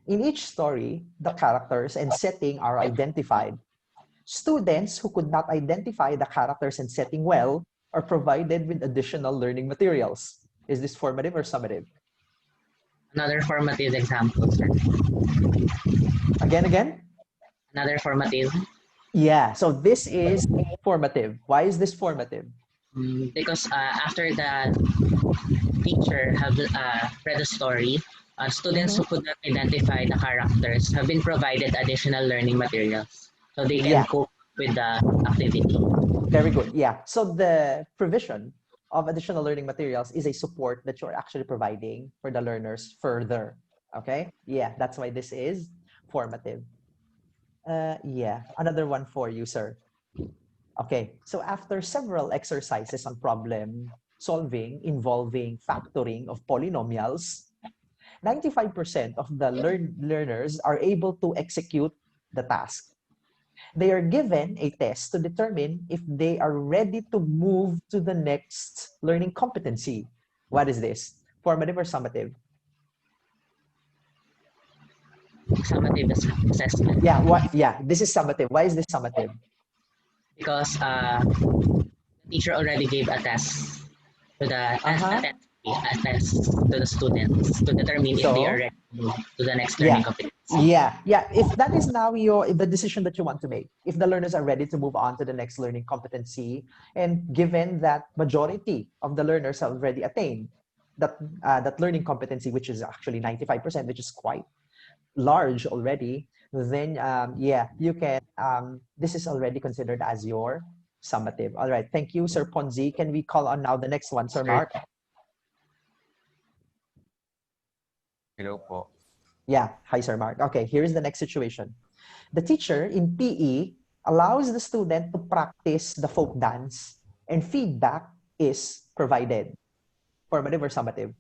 In each story, the characters and setting are identified. Students who could not identify the characters and setting well are provided with additional learning materials. Is this formative or summative? Another formative example, sir. Again? Another formative. Yeah, so this is formative. Why is this formative? Because after the teacher have read the story, students who could not identify the characters have been provided additional learning materials so they can cope with the activity. Very good. Yeah. So the provision of additional learning materials is a support that you're actually providing for the learners further. Okay. Yeah, that's why this is formative. Yeah, another one for you, sir. Okay, so after several exercises on problem solving involving factoring of polynomials, 95% of the learners are able to execute the task. They are given a test to determine if they are ready to move to the next learning competency. What is this? Formative or summative? Summative assessment. Yeah, what? Yeah, this is summative. Why is this summative? Because the teacher already gave a test to the a test to the students to determine if they are So, ready to move to the next learning yeah, competency. yeah. If that is now the decision that you want to make, if the learners are ready to move on to the next learning competency, and given that majority of the learners have already attained that learning competency, which is actually 95%, which is quite large already, then yeah, you can. This is already considered as your summative. All right, thank you, Sir Ponzi. Can we call on now the next one, Sir Mark? Hello po. Yeah, hi, Sir Mark. Okay, here's the next situation. The teacher in PE allows the student to practice the folk dance, and feedback is provided. Formative or summative?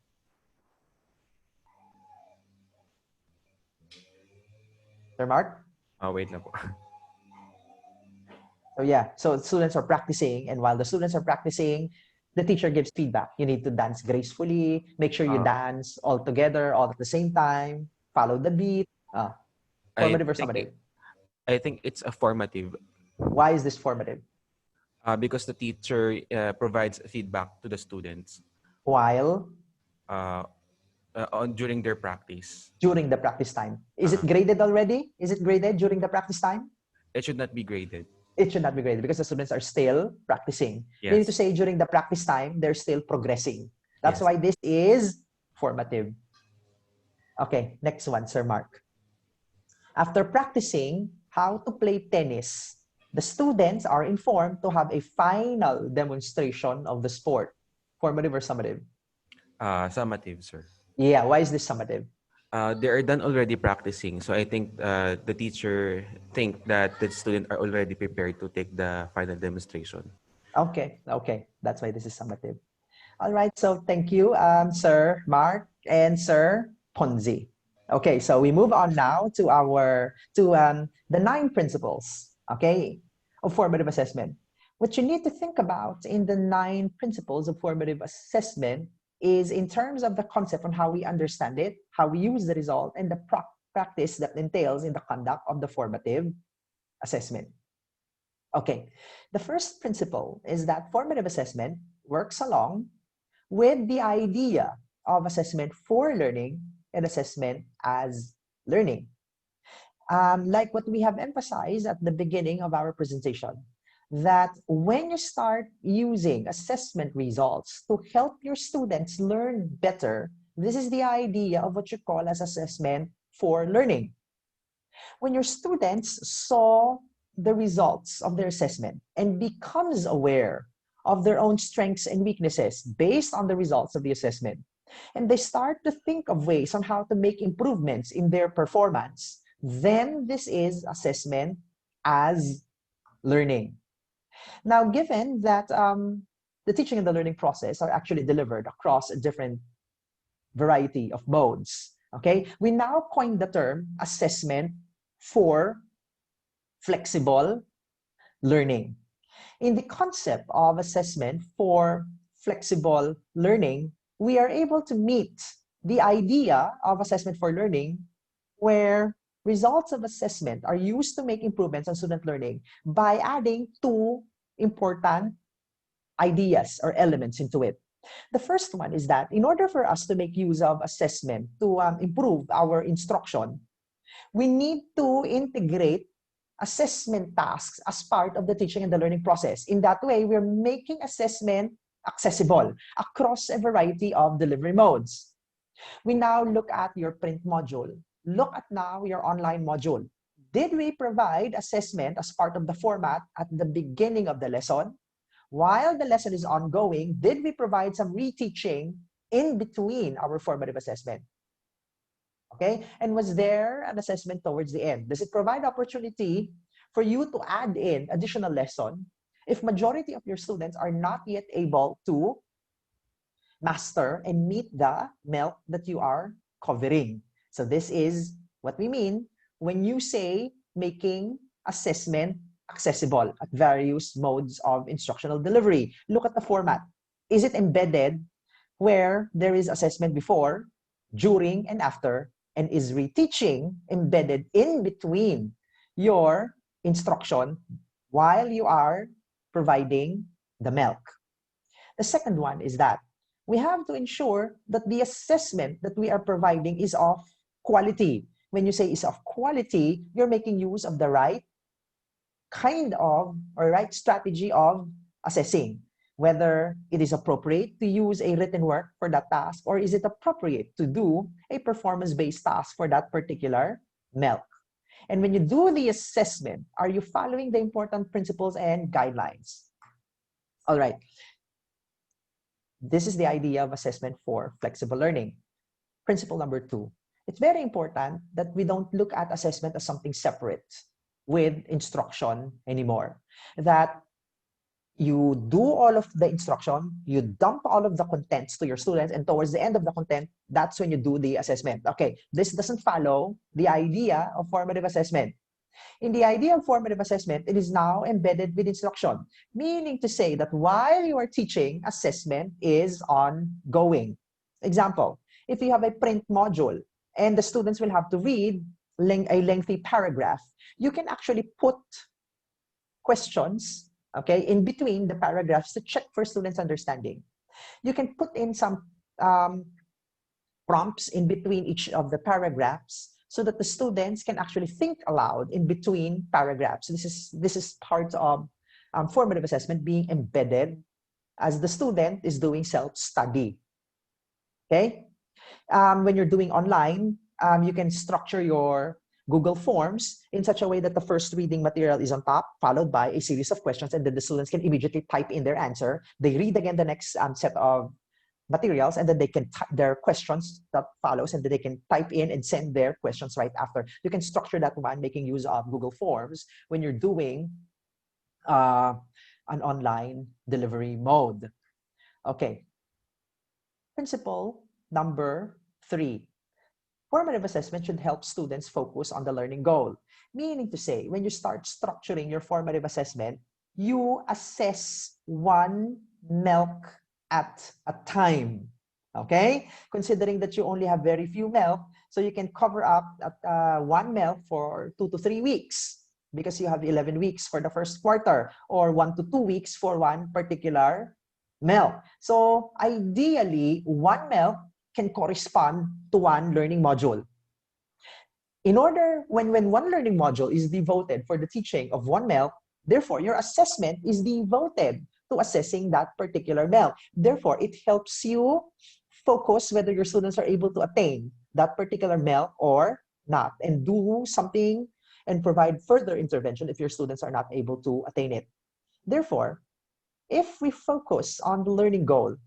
Sir Mark? Wait lang po. So yeah, so students are practicing, and while the students are practicing, the teacher gives feedback. You need to dance gracefully, make sure you dance all together, all at the same time, follow the beat. I Formative or think summative? I think it's a formative Why is this formative? because the teacher provides feedback to the students While uh, during their practice. during the practice time. Is it Uh, graded already? Is it graded during the practice time? it should not be graded. It should not be graded because the students are still practicing. Yes. Meaning to say, during the practice time, they're still progressing. That's Yes. why this is formative. Okay, next one, Sir Mark. After practicing how to play tennis, the students are informed to have a final demonstration of the sport. Formative or summative? Summative, sir. Yeah, why is this summative? They are done already practicing, so I think the teacher think that the student are already prepared to take the final demonstration. Okay, that's why this is summative. All right, so thank you, Sir Mark and Sir Ponzi. Okay, so we move on now to the 9 principles, okay, of formative assessment. What you need to think about in the 9 principles of formative assessment is in terms of the concept on how we understand it, how we use the result, and the practice that entails in the conduct of the formative assessment. Okay, the first principle is that formative assessment works along with the idea of assessment for learning and assessment as learning. Like what we have emphasized at the beginning of our presentation, that when you start using assessment results to help your students learn better, this is the idea of what you call as assessment for learning. When your students saw the results of their assessment and becomes aware of their own strengths and weaknesses based on the results of the assessment, and they start to think of ways on how to make improvements in their performance, then this is assessment as learning. Now, given that the teaching and the learning process are actually delivered across a different variety of modes, okay, we now coin the term assessment for flexible learning. In the concept of assessment for flexible learning, we are able to meet the idea of assessment for learning where results of assessment are used to make improvements on student learning by adding 2 important ideas or elements into it. The first one is that in order for us to make use of assessment to improve our instruction, we need to integrate assessment tasks as part of the teaching and the learning process. In that way, we're making assessment accessible across a variety of delivery modes. We now look at your print module. Look at now your online module. Did we provide assessment as part of the format at the beginning of the lesson? While the lesson is ongoing, did we provide some reteaching in between our formative assessment? Okay, and was there an assessment towards the end? Does it provide opportunity for you to add in additional lesson if majority of your students are not yet able to master and meet the MELC that you are covering. So this is what we mean when you say making assessment accessible at various modes of instructional delivery. Look at the format. Is it embedded where there is assessment before, during, and after? And is reteaching embedded in between your instruction while you are providing the MELC? The second one is that we have to ensure that the assessment that we are providing is of quality. When you say is of quality, you're making use of the right kind of or right strategy of assessing, whether it is appropriate to use a written work for that task, or is it appropriate to do a performance-based task for that particular MELC. And when you do the assessment, are you following the important principles and guidelines? All right. This is the idea of assessment for flexible learning. Principle number 2. It's very important that we don't look at assessment as something separate with instruction anymore. That you do all of the instruction, you dump all of the contents to your students, and towards the end of the content, that's when you do the assessment. Okay, this doesn't follow the idea of formative assessment. In the idea of formative assessment, it is now embedded with instruction, meaning to say that while you are teaching, assessment is ongoing. Example, if you have a print module and the students will have to read a lengthy paragraph, you can actually put questions, okay, in between the paragraphs to check for students' understanding. You can put in some prompts in between each of the paragraphs so that the students can actually think aloud in between paragraphs. This is part of formative assessment being embedded as the student is doing self-study. Okay? When you're doing online, you can structure your Google Forms in such a way that the first reading material is on top, followed by a series of questions, and then the students can immediately type in their answer. They read again the next set of materials, and then they can type their questions that follows, and then they can type in and send their questions right after. You can structure that one making use of Google Forms when you're doing an online delivery mode. Okay. Principle number 3. Formative assessment should help students focus on the learning goal. Meaning to say, when you start structuring your formative assessment, you assess one MELC at a time. Okay? Considering that you only have very few MELC, so you can cover up one MELC for 2 to 3 weeks because you have 11 weeks for the first quarter, or 1 to 2 weeks for one particular MELC. So ideally, one MELC can correspond to one learning module. In order, when one learning module is devoted for the teaching of one MELC, therefore your assessment is devoted to assessing that particular MELC. Therefore, it helps you focus whether your students are able to attain that particular MELC or not, and do something and provide further intervention if your students are not able to attain it. Therefore, if we focus on the learning goal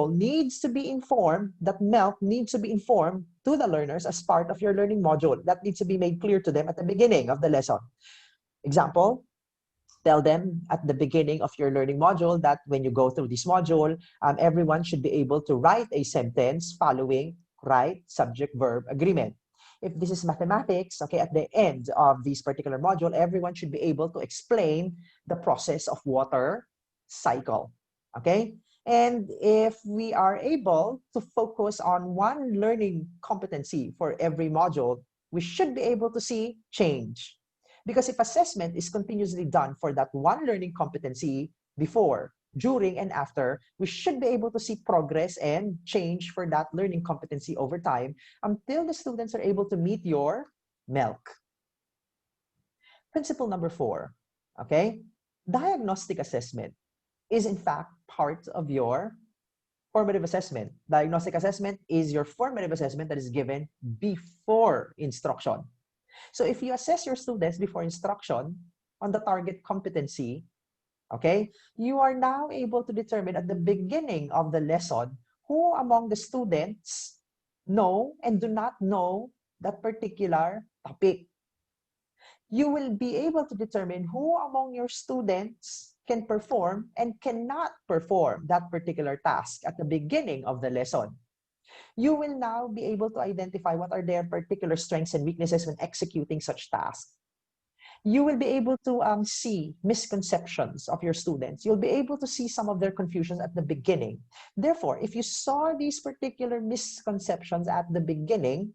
needs to be informed, that MELC needs to be informed to the learners as part of your learning module. That needs to be made clear to them at the beginning of the lesson. Example, tell them at the beginning of your learning module that when you go through this module, everyone should be able to write a sentence following right subject-verb agreement. If this is mathematics, okay, at the end of this particular module, everyone should be able to explain the process of water cycle, okay? And if we are able to focus on one learning competency for every module, we should be able to see change. Because if assessment is continuously done for that one learning competency before, during, and after, we should be able to see progress and change for that learning competency over time until the students are able to meet your MELC. Principle number 4, okay? Diagnostic assessment is in fact part of your formative assessment. Diagnostic assessment is your formative assessment that is given before instruction. So if you assess your students before instruction on the target competency, okay, you are now able to determine at the beginning of the lesson who among the students know and do not know that particular topic. You will be able to determine who among your students can perform and cannot perform that particular task at the beginning of the lesson. You will now be able to identify what are their particular strengths and weaknesses when executing such tasks. You will be able to see misconceptions of your students. You'll be able to see some of their confusions at the beginning. Therefore, if you saw these particular misconceptions at the beginning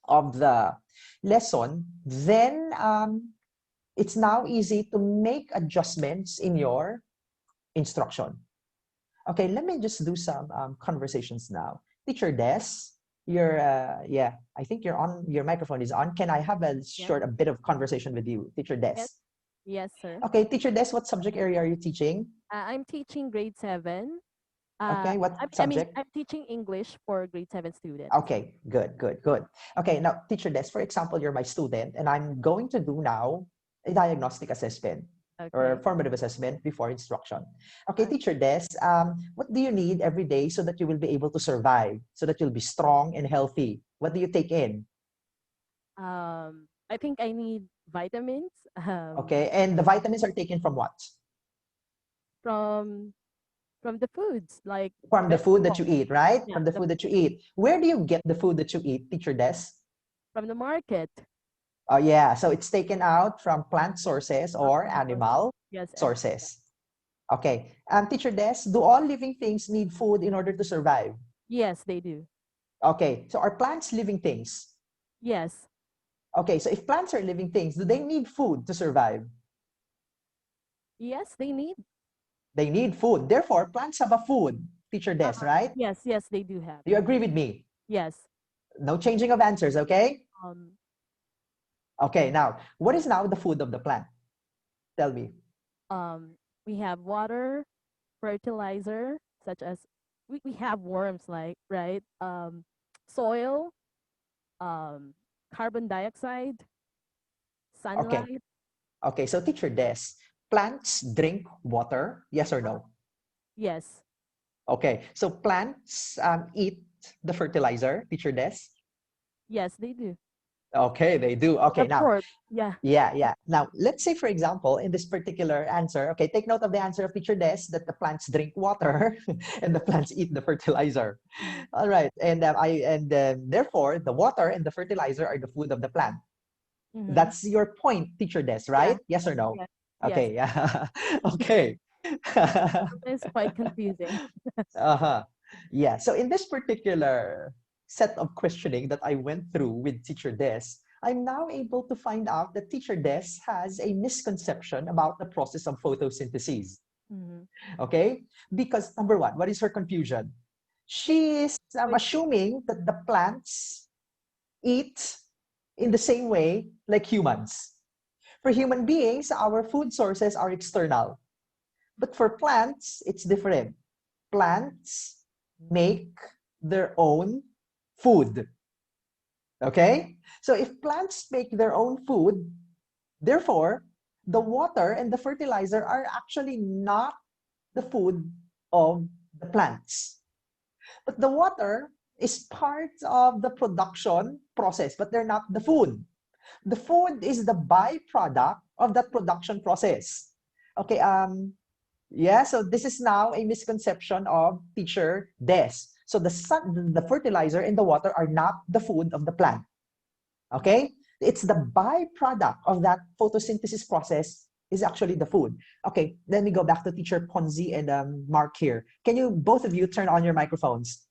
of the lesson, then it's now easy to make adjustments in your instruction. Okay, let me just do some conversations now. Teacher Des, yeah, I think you're on, your microphone is on. Can I have a bit of conversation with you, Teacher Des? Yes, sir. Okay, Teacher Des, what subject area are you teaching? I'm teaching grade 7. Okay, what subject? I'm teaching English for grade 7 students. Okay, good. Okay, now, Teacher Des, for example, you're my student, and I'm going to do now a diagnostic assessment. Or formative assessment before instruction. Okay, Teacher Des, what do you need every day so that you will be able to survive, so that you'll be strong and healthy? What do you take in? I think I need vitamins. Okay, and the vitamins are taken from what? From the foods, like from the food that you eat, right? Yeah, From the food that you eat. Where do you get the food that you eat, Teacher Des? from the market. Oh, yeah. So it's taken out from plant sources or animal sources. Okay. Teacher Des, do all living things need food in order to survive? Yes, they do. Okay. So are plants living things? Yes. Okay. So if plants are living things, do they need food to survive? Yes, they need. They need food. Therefore, plants have a food, Teacher Des, right? Yes, they do have. Do you agree with me? Yes. No changing of answers, okay? Um, Okay, now, what is now the food of the plant? Tell me. we have water, fertilizer, such as we have worms, like, right? Soil, carbon dioxide, sunlight. Okay, so Teacher Des, plants drink water, yes or no? Yes. Okay, so plants eat the fertilizer, Teacher Des? Yes, they do. Okay, they do. Okay, now. Yeah. Now, let's say, for example, in this particular answer, okay, take note of the answer of Teacher Des, that the plants drink water and the plants eat the fertilizer. All right, and therefore, the water and the fertilizer are the food of the plant. That's your point, Teacher Des, right? Yes or no? Yes. Okay, yeah. Okay. It's quite confusing. Yeah, so in this particular set of questioning that I went through with Teacher Des, I'm now able to find out that Teacher Des has a misconception about the process of photosynthesis. Okay? Because number one, what is her confusion? She is assuming that the plants eat in the same way like humans. For human beings, our food sources are external. But for plants, it's different. Plants make their own food. Okay? So if plants make their own food, therefore, the water and the fertilizer are actually not the food of the plants. But the water is part of the production process, but they're not the food. The food is the byproduct of that production process. Okay, yeah, so this is now a misconception of Teacher Des. So the fertilizer and the water are not the food of the plant. Okay? It's the byproduct of that photosynthesis process is actually the food. Okay, let me go back to Teacher Ponzi and Mark here. Can you, both of you, turn on your microphones?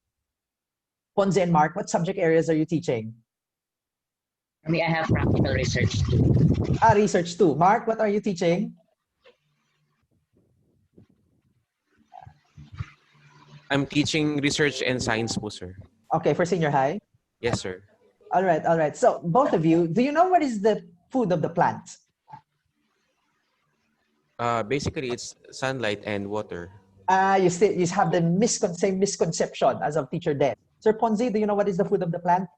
Ponzi and Mark, what subject areas are you teaching? For me, I have practical research too. Research too. Mark, what are you teaching? I'm teaching research and science po, sir. Okay, for senior high? Yes, sir. All right. So both of you, do you know what is the food of the plant? Basically, it's sunlight and water. You have the same misconception as of Teacher Des. Sir Ponzi, do you know what is the food of the plant?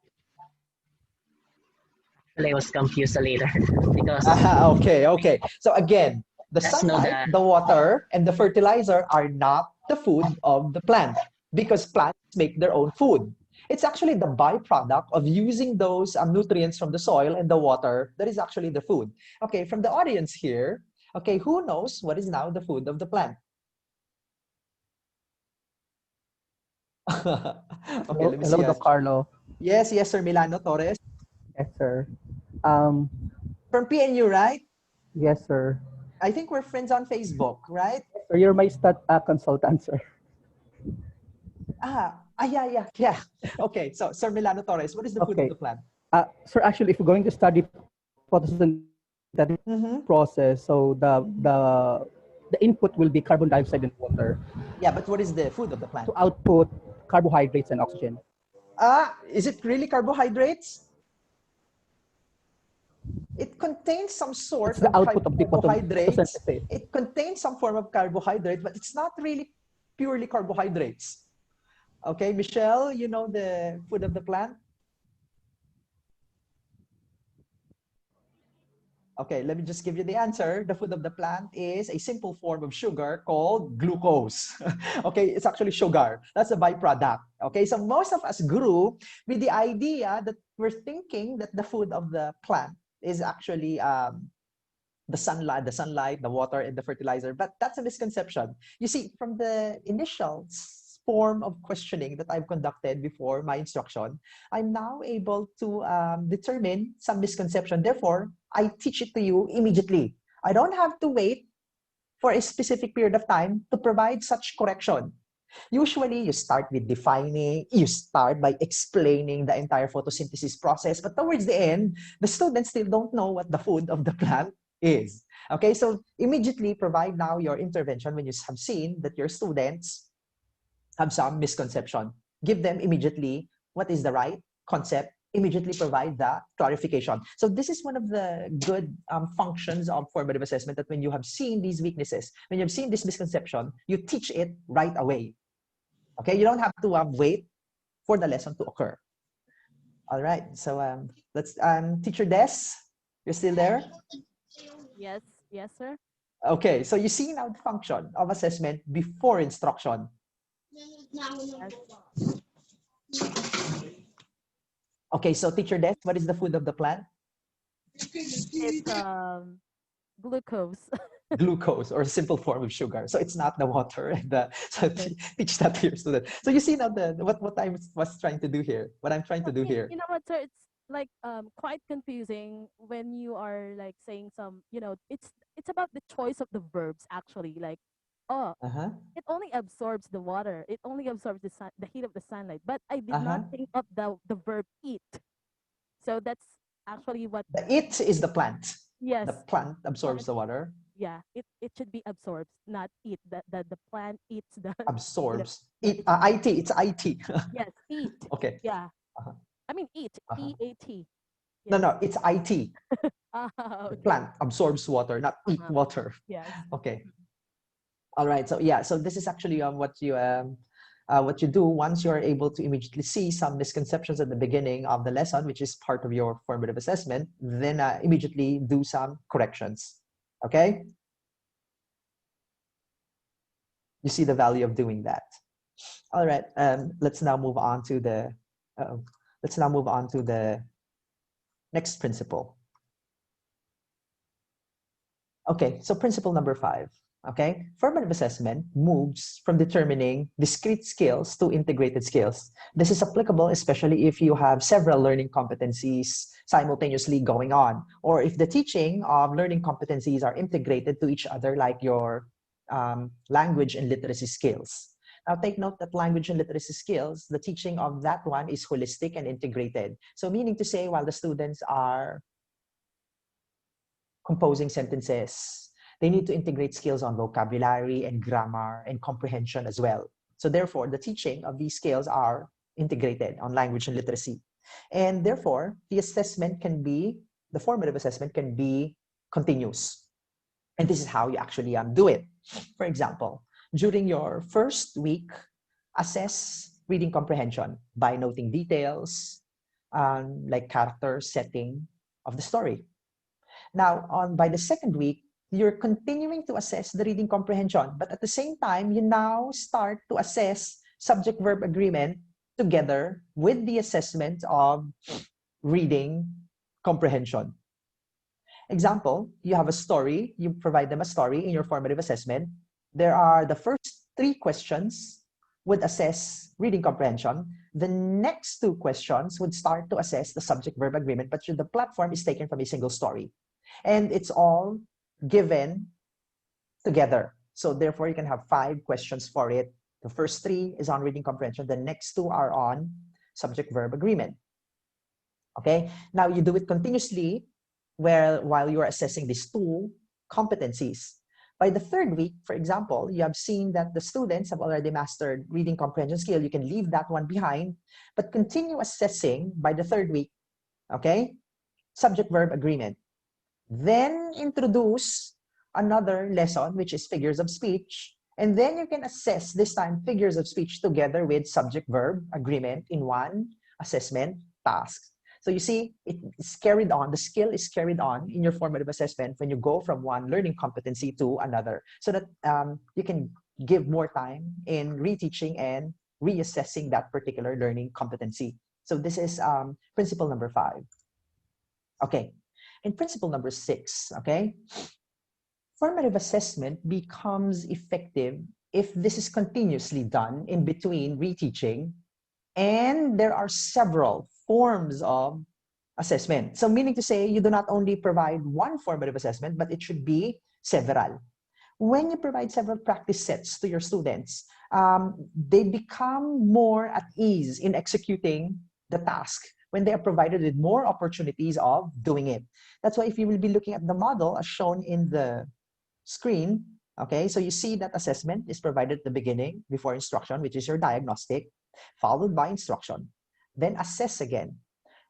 I was confused later because Okay. So again, the sunlight, the water, and the fertilizer are not the food of the plant because plants make their own food. It's actually the byproduct of using those nutrients from the soil and the water that is actually the food. Okay, from the audience here, okay, who knows what is now the food of the plant? Okay, let me Hello, see. Doc Carlo. Yes, yes, Sir Milano Torres. Yes, sir. Um, From PNU, right? yes, sir. I think we're friends on Facebook, right? So you're my stat consultant, sir. Yeah, yeah, yeah. Okay, so Sir Milano Torres, what is the food of Okay. the plant? Sir, actually, if we're going to study photosynthetic Mm-hmm. process, so the input will be carbon dioxide and water Yeah, but what is the food of the plant? to output carbohydrates and oxygen. Is it really carbohydrates? It contains some It's sort the of output of the carbohydrates. photosynthesis. It contains some form of carbohydrate, but it's not really purely carbohydrates. Okay, Michelle, you know the food of the plant? Okay, let me just give you the answer. The food of the plant is a simple form of sugar called glucose. Okay, it's actually sugar. That's a byproduct. Okay, so most of us grew with the idea that we're thinking that the food of the plant is actually the sunlight, the water, and the fertilizer. But that's a misconception. You see, from the initial form of questioning that I've conducted before my instruction, I'm now able to determine some misconception. Therefore, I teach it to you immediately. I don't have to wait for a specific period of time to provide such correction. Usually, you start with defining, you start by explaining the entire photosynthesis process, but towards the end, the students still don't know what the food of the plant is. Okay, so immediately provide now your intervention when you have seen that your students have some misconception. Give them immediately what is the right concept, immediately provide the clarification. So this is one of the good functions of formative assessment, that when you have seen these weaknesses, when you've seen this misconception, you teach it right away. Okay, you don't have to wait for the lesson to occur. All right, so let's Teacher Des, you're still there? Yes, yes, sir. Okay, so you see now the function of assessment before instruction. Yes. Okay, so Teacher Des, what is the food of the plant? It's glucose. Glucose, or a simple form of sugar. So it's not the water. So Okay. teach that to your student. So you see now what I was trying to do here. What I'm trying to do here. You know what, sir? It's like quite confusing when you are like saying some, it's about the choice of the verbs actually. Like, oh, Uh-huh. it only absorbs the water. It only absorbs the heat of the sunlight. But I did not Uh-huh. think of the verb eat. So that's actually what. The it is the plant. Yes, The plant absorbs plant. the water. Yeah, it should be absorbed, not eat. The plant eats the. Absorbs. Yeah, It, it should be IT, it's IT. yes, eat. Okay. Yeah, Uh-huh. I mean eat. Uh-huh. EAT. No, Yes. no, it's IT. Ah, The okay. plant absorbs water, not eat Uh-huh. water. Yes. Okay. All right. So yeah, so this is actually what you do once you are able to immediately see some misconceptions at the beginning of the lesson, which is part of your formative assessment, then immediately do some corrections. Okay. You see the value of doing that. All right. Let's now move on to the let's now move on to the next principle. Okay, so principle number 5. Okay, formative assessment moves from determining discrete skills to integrated skills. This is applicable especially if you have several learning competencies simultaneously going on, or if the teaching of learning competencies are integrated to each other, like your language and literacy skills. Now, take note that language and literacy skills, the teaching of that one is holistic and integrated. So meaning to say, while the students are composing sentences, they need to integrate skills on vocabulary and grammar and comprehension as well. So therefore, the teaching of these skills are integrated on language and literacy. And therefore, the formative assessment can be continuous. And this is how you actually do it. For example, during your first week, assess reading comprehension by noting details, like character, setting of the story. Now, by the second week, you're continuing to assess the reading comprehension, but at the same time, you now start to assess subject-verb agreement together with the assessment of reading comprehension. Example, you have a story, you provide them a story in your formative assessment. There are the first 3 questions would assess reading comprehension. The next two questions would start to assess the subject-verb agreement, but the platform is taken from a single story. And it's all given together. So therefore, you can have 5 questions for it. The first 3 is on reading comprehension. The next 2 are on subject-verb agreement. Okay, now you do it continuously while you're assessing these 2 competencies. By the 3rd week, for example, you have seen that the students have already mastered reading comprehension skill. You can leave that one behind, but continue assessing by the 3rd week, okay? Subject-verb agreement. Then introduce another lesson, which is figures of speech. And then you can assess this time figures of speech together with subject-verb agreement in one assessment task. So you see, it is carried on, the skill is carried on in your formative assessment when you go from one learning competency to another, so that you can give more time in reteaching and reassessing that particular learning competency. So this is principle number 5. Okay, and principle number 6, okay? Formative assessment becomes effective if this is continuously done in between reteaching, and there are several forms of assessment. So meaning to say, you do not only provide one formative assessment, but it should be several. When you provide several practice sets to your students, they become more at ease in executing the task when they are provided with more opportunities of doing it. That's why if you will be looking at the model as shown in the screen, okay, so you see that assessment is provided at the beginning before instruction, which is your diagnostic, followed by instruction, then assess again,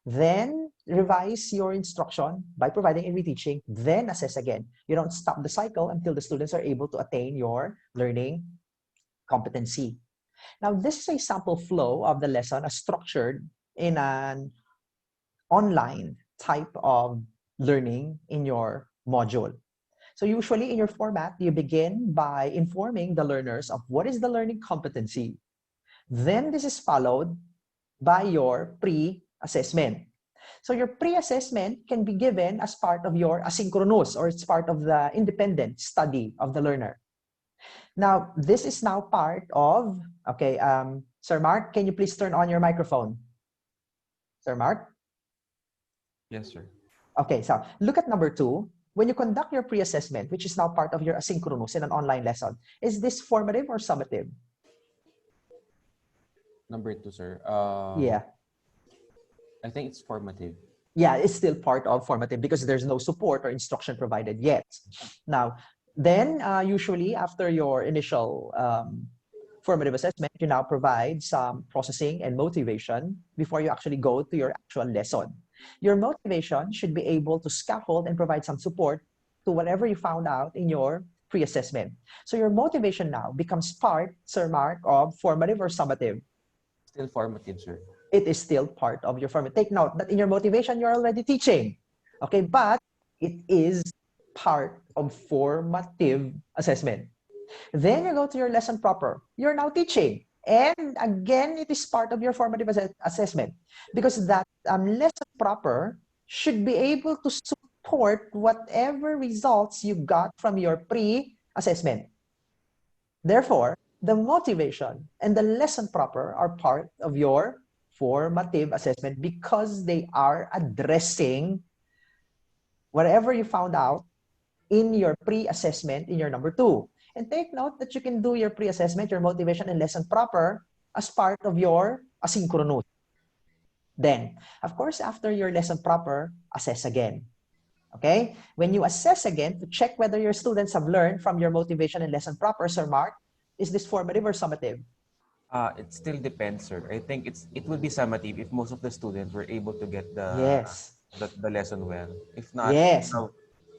then revise your instruction by providing a reteaching, then assess again. You don't stop the cycle until the students are able to attain your learning competency. Now, this is a sample flow of the lesson as structured in an online type of learning in your module. So usually in your format, you begin by informing the learners of what is the learning competency. Then this is followed by your pre-assessment. So your pre-assessment can be given as part of your asynchronous, or it's part of the independent study of the learner. Now, this is now part of, okay, Sir Mark, can you please turn on your microphone? Sir Mark? Yes, sir. Okay, so look at number 2. When you conduct your pre-assessment, which is now part of your asynchronous in an online lesson, is this formative or summative? Number 2, sir. Yeah. I think it's formative. Yeah, it's still part of formative because there's no support or instruction provided yet. Now, then usually after your initial formative assessment, you now provide some processing and motivation before you actually go to your actual lesson. Your motivation should be able to scaffold and provide some support to whatever you found out in your pre-assessment. So your motivation now becomes part, Sir Mark, of formative or summative? Still formative, sir. It is still part of your formative. Take note that in your motivation, you're already teaching. Okay, but it is part of formative assessment. Then you go to your lesson proper. You're now teaching. And again, it is part of your formative assessment because that lesson proper should be able to support whatever results you got from your pre-assessment. Therefore, the motivation and the lesson proper are part of your formative assessment because they are addressing whatever you found out in your pre-assessment in your number 2. And take note that you can do your pre-assessment, your motivation, and lesson proper as part of your asynchronous. Then, of course, after your lesson proper, assess again. Okay? When you assess again to check whether your students have learned from your motivation and lesson proper, Sir Mark, is this formative or summative? It still depends, sir. I think it would be summative if most of the students were able to get Yes. the lesson well. If not, Yes.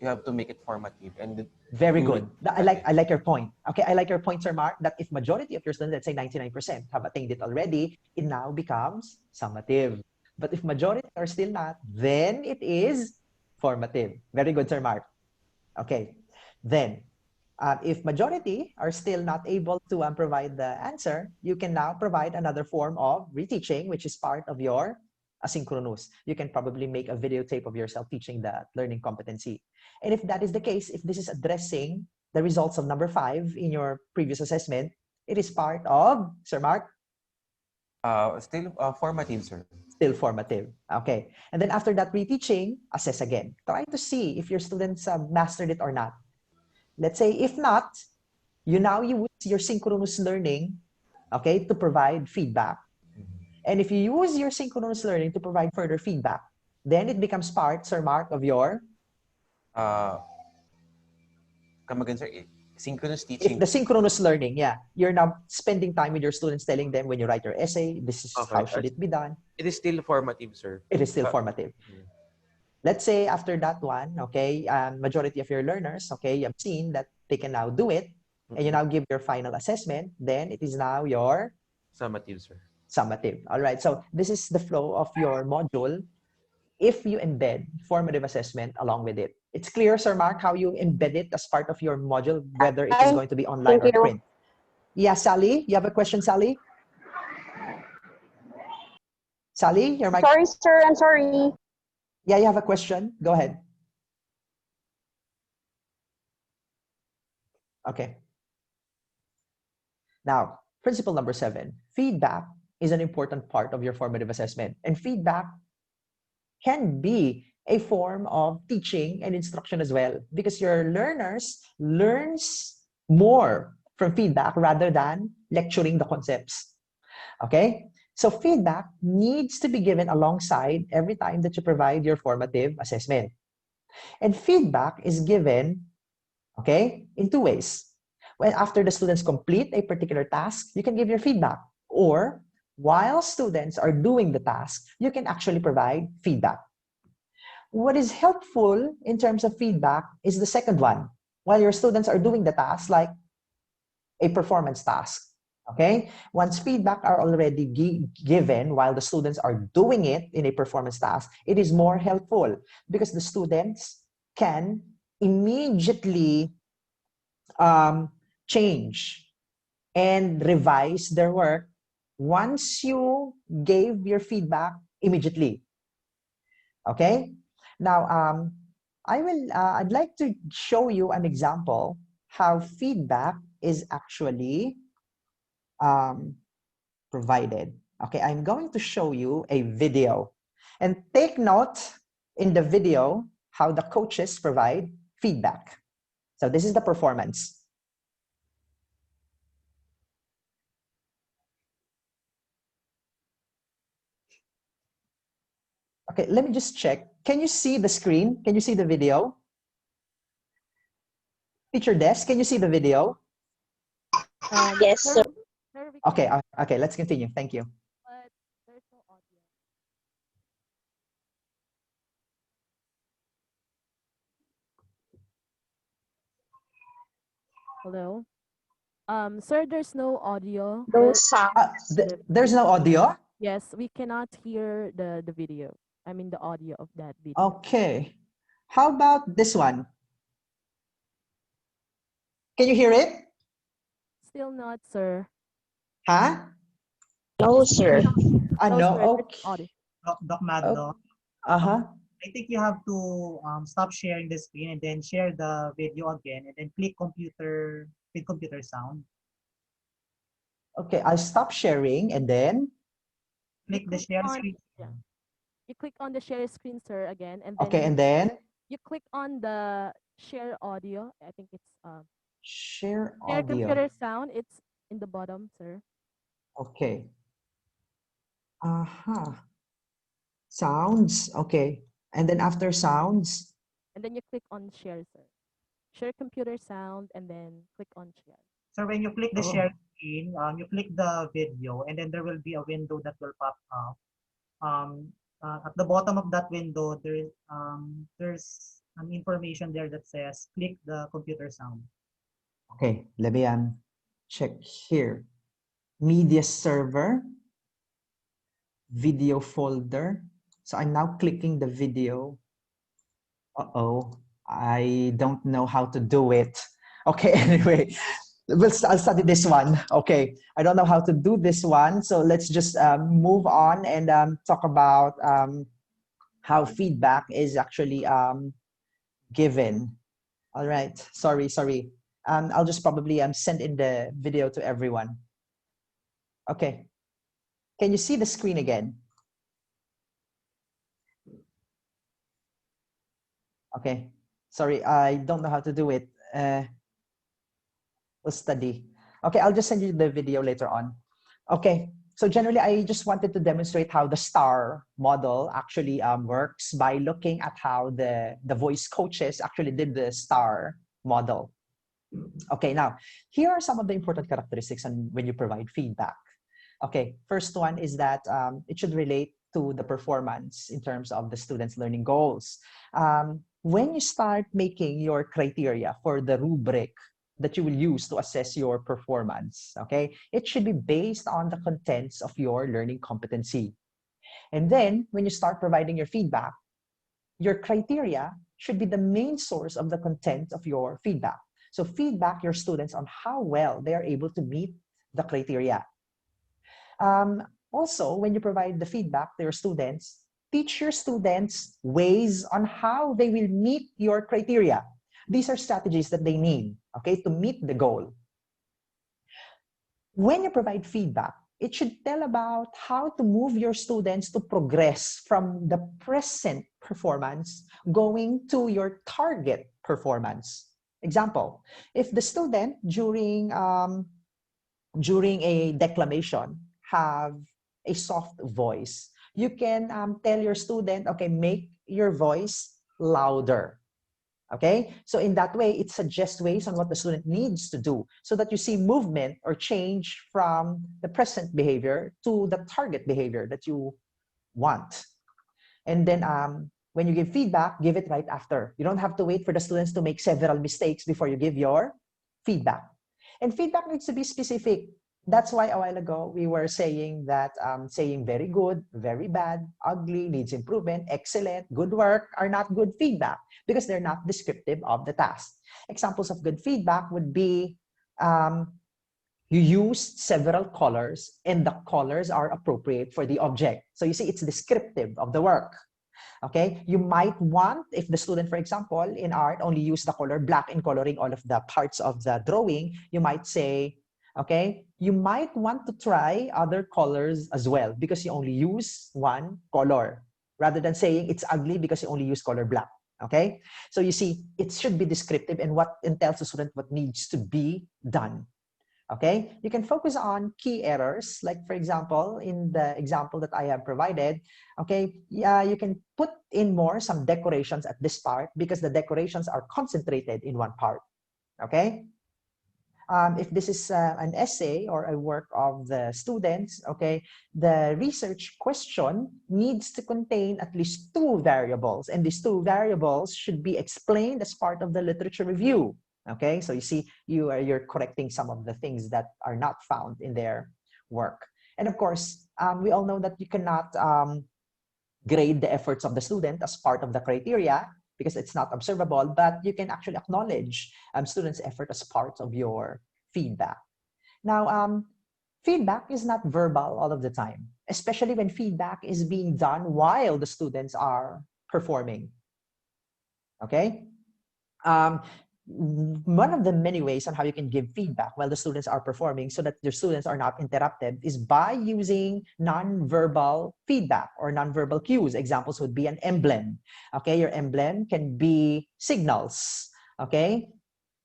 you have to make it formative and Very do good. it I like your point. Okay, I like your point, Sir Mark, that if majority of your students, let's say 99%, have attained it already, it now becomes summative. But if majority are still not, then it is formative. Very good, Sir Mark. Okay, then if majority are still not able to provide the answer, you can now provide another form of reteaching, which is part of your asynchronous. You can probably make a videotape of yourself teaching that learning competency. And if that is the case, if this is addressing the results of number 5 in your previous assessment, It is part of, Sir Mark? Still formative, sir. Still formative. Okay. And then after that reteaching, assess again. Try to see if your students mastered it or not. Let's say if not, you now use your synchronous learning, okay, to provide feedback. And if you use your synchronous learning to provide further feedback, then it becomes part, Sir Mark, of your Come again, sir. Synchronous if teaching. the synchronous learning, yeah, you're now spending time with your students, telling them when you write your essay, this is Okay. how should it be done. It is still formative, sir. It is still formative. Let's say after that one, okay, majority of your learners, okay, you have seen that they can now do it, and you now give your final assessment, then it is now your Summative, sir. summative. All right, so this is the flow of your module if you embed formative assessment along with it. It's clear, Sir Mark, how you embed it as part of your module, whether it is going to be online or print. Yeah, Sally, you have a question, Sally? Sally, your mic. Sorry, sir. I'm sorry. Yeah, you have a question? Go ahead. Okay. Now, principle number 7, feedback is an important part of your formative assessment. And feedback can be a form of teaching and instruction as well, because your learners learns more from feedback rather than lecturing the concepts. Okay? So feedback needs to be given alongside every time that you provide your formative assessment. And feedback is given, okay, in 2 ways. When after the students complete a particular task, you can give your feedback. Or while students are doing the task, you can actually provide feedback. What is helpful in terms of feedback is the second one. While your students are doing the task, like a performance task, okay? Once feedback are already given while the students are doing it in a performance task, it is more helpful because the students can immediately change and revise their work once you gave your feedback immediately. Okay? Now, I'd like to show you an example how feedback is actually provided. Okay, I'm going to show you a video. And take note in the video how the coaches provide feedback. So this is the performance. Okay, let me just check. Can you see the screen? Can you see the video? Teacher Desk, can you see the video? Yes, sir. We Okay, can, okay, let's continue. Thank you. but there's no audio. Hello? Sir, there's no audio. No But sounds. There's no audio? yes, we cannot hear the video. I mean the audio of that video. Okay. How about this one? Can you hear it? Still not, sir. Huh? No, sir. No, Sir, there's okay. audio. Doc Magno, Uh-huh. I think you have to stop sharing the screen and then share the video again and then click computer sound. Okay, I'll stop sharing and then, Click the share screen. Yeah. You click on the share screen, sir, again, and then okay, and then you click on the share audio. I think it's share share audio. computer sound. It's in the bottom, sir. Okay. Uh-huh. Sounds, okay. And then after sounds, And then you click on share, sir. Share computer sound, and then click on share. So when you click the Oh. share screen, you click the video and then there will be a window that will pop up. At the bottom of that window, there's an information there that says click the computer sound. okay, let me check here. Media server, video folder. So I'm now clicking the video. Uh-oh, I don't know how to do it. Okay, anyway, I'll study this one. Okay, I don't know how to do this one. So let's just move on and talk about how feedback is actually given. All right, sorry. I'll just probably send in the video to everyone. Okay. Can you see the screen again? Okay. Sorry, I don't know how to do it. We'll study. Okay, I'll just send you the video later on. Okay, so generally, I just wanted to demonstrate how the STAR model actually works by looking at how the voice coaches actually did the STAR model. Okay, now, here are some of the important characteristics when you provide feedback. Okay, first one is that it should relate to the performance in terms of the students' learning goals. When you start making your criteria for the rubric that you will use to assess your performance, okay, it should be based on the contents of your learning competency. And then when you start providing your feedback, your criteria should be the main source of the content of your feedback. So feedback your students on how well they are able to meet the criteria. Also, when you provide the feedback to your students, teach your students ways on how they will meet your criteria. These are strategies that they need, okay, to meet the goal. When you provide feedback, it should tell about how to move your students to progress from the present performance going to your target performance. Example, if the student during a declamation have a soft voice, you can tell your student, okay, make your voice louder. Okay, so in that way, it suggests ways on what the student needs to do so that you see movement or change from the present behavior to the target behavior that you want. And then when you give feedback, give it right after. You don't have to wait for the students to make several mistakes before you give your feedback. And feedback needs to be specific. That's why a while ago we were saying that saying very good, very bad, ugly, needs improvement, excellent, good work are not good feedback because they're not descriptive of the task. Examples of good feedback would be you used several colors and the colors are appropriate for the object. So you see, it's descriptive of the work. Okay, you might want, if the student, for example, in art only use the color black in coloring all of the parts of the drawing, you might say, okay, you might want to try other colors as well because you only use one color rather than saying it's ugly because you only use color black. Okay, so you see, it should be descriptive and tells the student what needs to be done. Okay, you can focus on key errors, like for example, in the example that I have provided, okay, you can put in some decorations at this part because the decorations are concentrated in one part. Okay, if this is an essay or a work of the students, okay, the research question needs to contain at least 2 variables, and these 2 variables should be explained as part of the literature review. Okay, so you see, you're correcting some of the things that are not found in their work. And of course, we all know that you cannot grade the efforts of the student as part of the criteria because it's not observable, but you can actually acknowledge students' effort as part of your feedback. Now, feedback is not verbal all of the time, especially when feedback is being done while the students are performing. Okay? One of the many ways on how you can give feedback while the students are performing so that your students are not interrupted is by using non-verbal feedback or non-verbal cues. Examples would be an emblem. Okay, your emblem can be signals. Okay,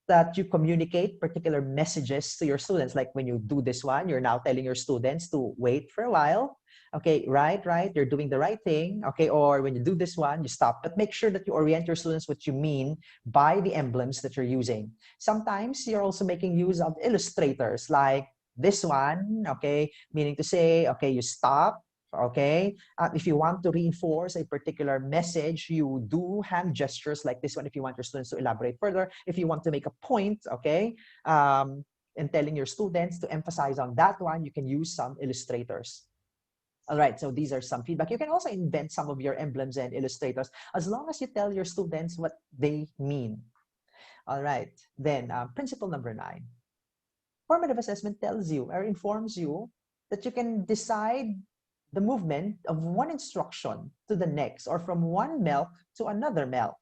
that you communicate particular messages to your students. Like when you do this one, you're now telling your students to wait for a while. Okay, right, you're doing the right thing. Okay, or when you do this one, you stop. But make sure that you orient your students what you mean by the emblems that you're using. Sometimes you're also making use of illustrators like this one, okay, meaning to say, okay, you stop. Okay, if you want to reinforce a particular message, you do hand gestures like this one if you want your students to elaborate further. If you want to make a point, okay, and telling your students to emphasize on that one, you can use some illustrators. All right, so these are some feedback. You can also invent some of your emblems and illustrators as long as you tell your students what they mean. All right, then principle number 9. Formative assessment tells you or informs you that you can decide the movement of one instruction to the next or from one MELC to another MELC.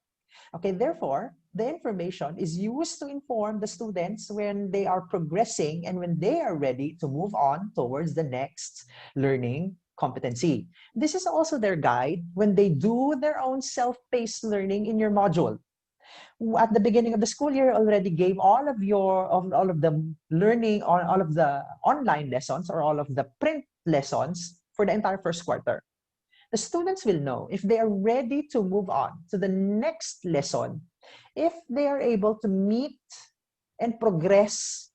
Okay, therefore, the information is used to inform the students when they are progressing and when they are ready to move on towards the next learning competency. This is also their guide when they do their own self-paced learning in your module. At the beginning of the school year, already gave all of the learning on all of the online lessons or all of the print lessons for the entire first quarter. The students will know if they are ready to move on to the next lesson, if they are able to meet and progress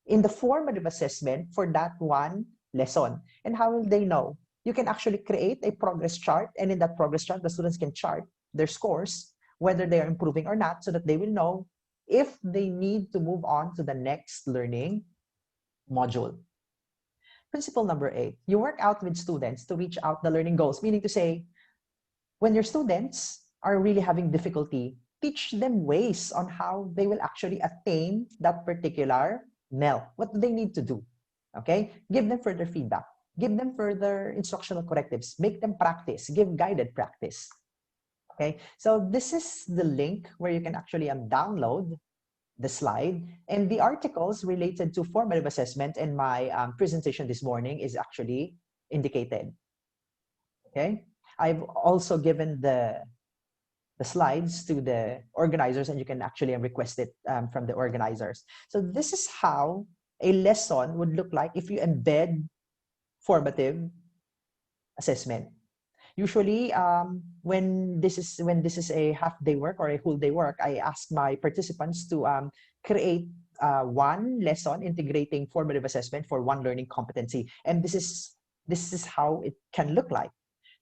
in the formative assessment for that one lesson. And how will they know? You can actually create a progress chart, and in that progress chart, the students can chart their scores, whether they are improving or not, so that they will know if they need to move on to the next learning module. Principle number 8, you work out with students to reach out the learning goals, meaning to say, when your students are really having difficulty, teach them ways on how they will actually attain that particular MELC. What do they need to do? Okay, give them further feedback, give them further instructional correctives, make them practice, give guided practice. Okay, so this is the link where you can actually download the slide, and the articles related to formative assessment in my presentation this morning is actually indicated. Okay, I've also given the slides to the organizers, and you can actually request it from the organizers. So this is how a lesson would look like if you embed formative assessment. Usually, when this is a half-day work or a whole-day work, I ask my participants to create one lesson integrating formative assessment for one learning competency, and this is how it can look like.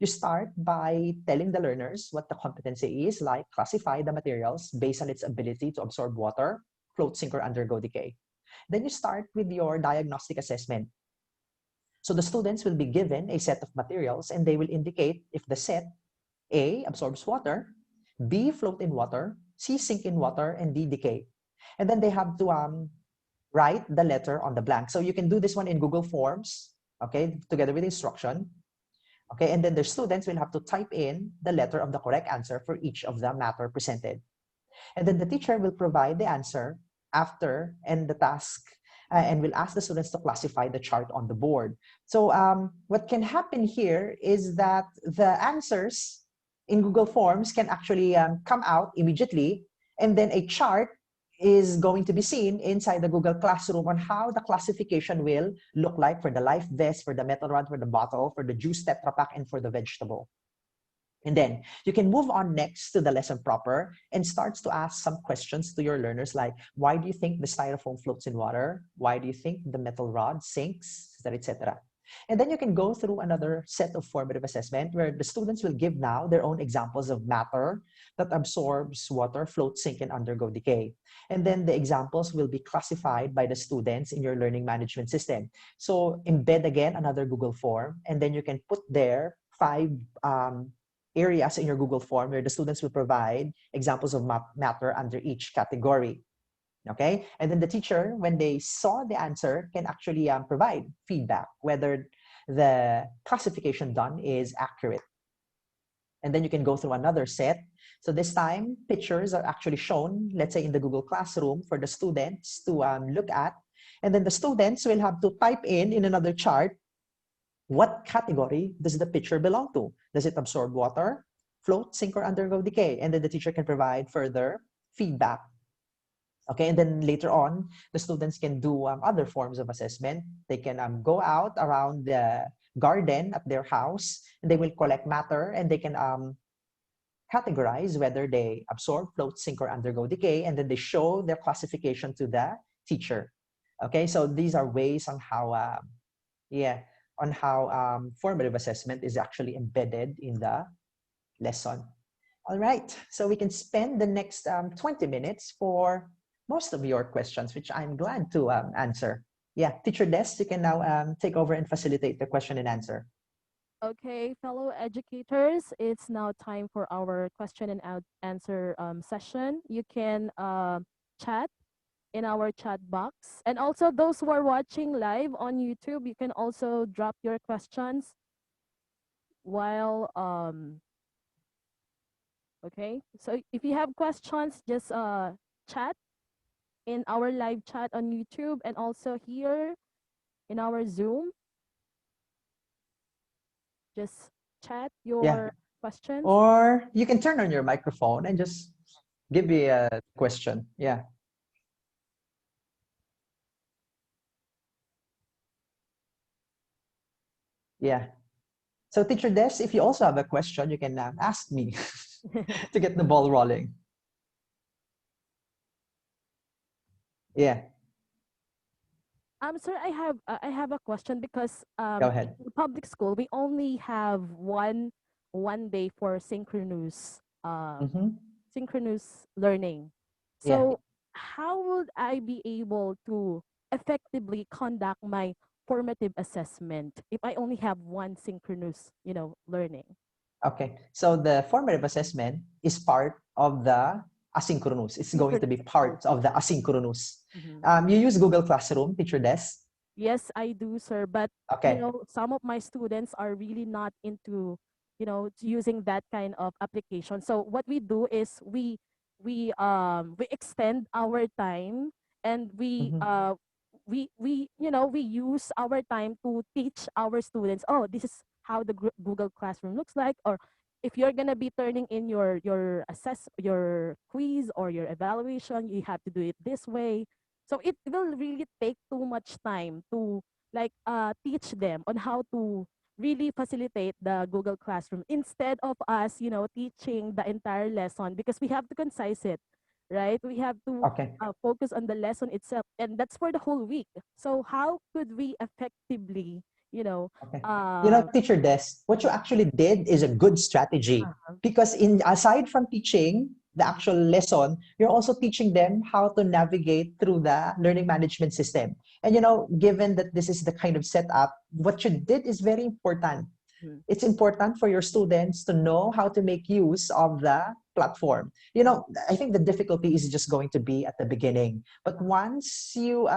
You start by telling the learners what the competency is, like classify the materials based on its ability to absorb water, float, sink, or undergo decay. Then you start with your diagnostic assessment. So the students will be given a set of materials, and they will indicate if the set A absorbs water, B float in water, C sink in water, and D decay. And then they have to write the letter on the blank. So you can do this one in Google Forms, okay, together with instruction. Okay, and then the students will have to type in the letter of the correct answer for each of the matter presented. And then the teacher will provide the answer after and the task and will ask the students to classify the chart on the board. So what can happen here is that the answers in Google Forms can actually come out immediately, and then a chart is going to be seen inside the Google Classroom on how the classification will look like for the life vest, for the metal rod, for the bottle, for the juice Tetra Pak, and for the vegetable. And then you can move on next to the lesson proper and starts to ask some questions to your learners like, why do you think the styrofoam floats in water? Why do you think the metal rod sinks, etc.? And then you can go through another set of formative assessment where the students will give now their own examples of matter that absorbs water, floats, sink, and undergo decay. And then the examples will be classified by the students in your learning management system. So embed again another Google form, and then you can put there 5 areas in your Google form where the students will provide examples of matter under each category. Okay, and then the teacher, when they saw the answer, can actually provide feedback whether the classification done is accurate. And then you can go through another set. So this time, pictures are actually shown, let's say in the Google Classroom, for the students to look at. And then the students will have to type in another chart, what category does the picture belong to? Does it absorb water, float, sink, or undergo decay? And then the teacher can provide further feedback. Okay, and then later on, the students can do other forms of assessment. They can go out around the garden at their house, and they will collect matter, and they can categorize whether they absorb, float, sink, or undergo decay, and then they show their classification to the teacher. Okay, so these are ways on how, formative assessment is actually embedded in the lesson. All right, so we can spend the next 20 minutes for most of your questions, which I'm glad to answer. Yeah, Teacher Des, you can now take over and facilitate the question and answer. Okay, fellow educators, it's now time for our question and answer session. You can chat in our chat box. And also those who are watching live on YouTube, you can also drop your questions while Okay, so if you have questions, just chat in our live chat on YouTube and also here in our Zoom. Just chat Yeah. your questions. Or you can turn on your microphone and just give me a question. Yeah. Yeah. So Teacher Des, if you also have a question, you can ask me to get the ball rolling. Yeah. Sir, I have a question because Go ahead. in public school we only have one day for Mm-hmm. synchronous learning. Yeah. So how would I be able to effectively conduct my formative assessment if I only have one synchronous, learning? Okay. So the formative assessment is part of the asynchronous. It's going to be Synchronous. part of the asynchronous. Mhm. You use Google Classroom, Teacher Des? Yes, I do, sir. But Okay. some of my students are really not into, using that kind of application. So what we do is we extend our time and Mm-hmm. we use our time to teach our students. Oh, this is how the Google Classroom looks like, or if you're gonna be turning in your quiz or your evaluation, you have to do it this way. So it will really take too much time to like teach them on how to really facilitate the Google Classroom instead of us, teaching the entire lesson because we have to concise it, right? We have to Okay. focus on the lesson itself, and that's for the whole week. So how could we effectively, you know, Okay. You know, uh, Teacher Des, what you actually did is a good strategy uh-huh, because in aside from teaching the mhm, actual lesson, you're also teaching them how to navigate through the learning management system. And you know, given that this is the kind of setup, what you did is very important. mhm. It's important for your students to know how to make use of the platform. You know, I think the difficulty is just going to be at the beginning. But once you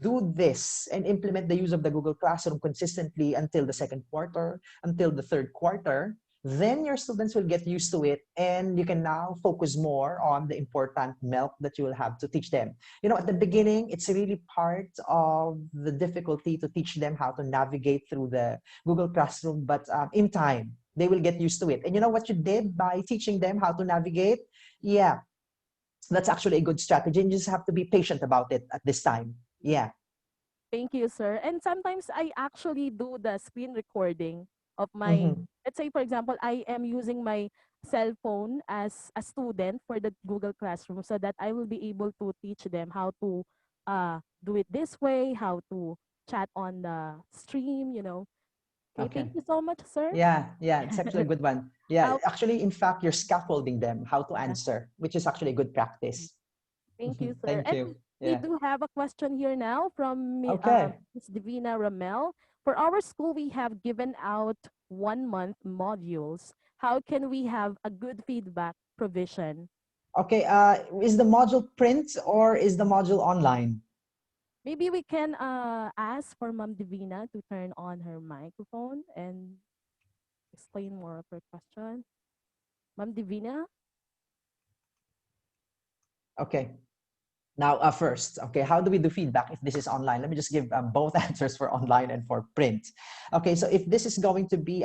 do this and implement the use of the Google Classroom consistently until the second quarter, until the third quarter, then your students will get used to it and you can now focus more on the important MELC that you will have to teach them. You know, at the beginning, it's really part of the difficulty to teach them how to navigate through the Google Classroom, but in time, they will get used to it. And you know what you did by teaching them how to navigate? Yeah, that's actually a good strategy. And you just have to be patient about it at this time. Yeah. Thank you, sir. And sometimes I actually do the screen recording of my, Mm-hmm. let's say, for example, I am using my cell phone as a student for the Google Classroom so that I will be able to teach them how to do it this way, how to chat on the stream. Okay, Okay. thank you so much, sir. Yeah, yeah, it's actually a good one. Yeah, Uh, actually, in fact, you're scaffolding them how to yeah, answer, which is actually a good practice. thank you, sir. Thank And you. we Yeah. do have a question here now from Okay. Ms. Divina Ramel. For our school, we have given out 1 month modules. How can we have a good feedback provision? Okay. Is the module print or is the module online? Maybe we can ask for Ma'am Divina to turn on her microphone and explain more of her question. Ma'am Divina? Okay. Now, first, okay, how do we do feedback if this is online? Let me just give both answers for online and for print. Okay, so if this is going to be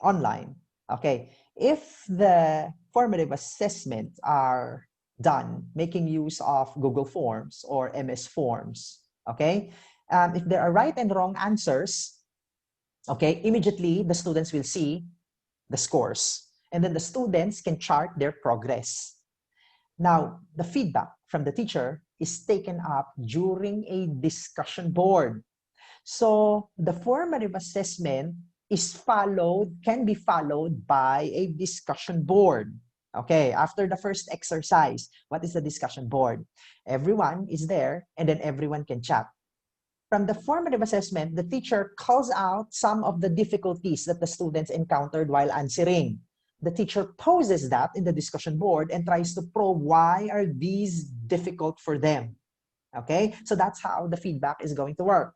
online, okay, if the formative assessments are done making use of Google Forms or MS Forms, okay, if there are right and wrong answers, okay, immediately the students will see the scores and then the students can chart their progress. Now, the feedback from the teacher is taken up during a discussion board. So the formative assessment can be followed by a discussion board. Okay, after the first exercise, what is the discussion board? Everyone is there and then everyone can chat. From the formative assessment, the teacher calls out some of the difficulties that the students encountered while answering. The teacher poses that in the discussion board and tries to probe why are these difficult for them. Okay, so that's how the feedback is going to work.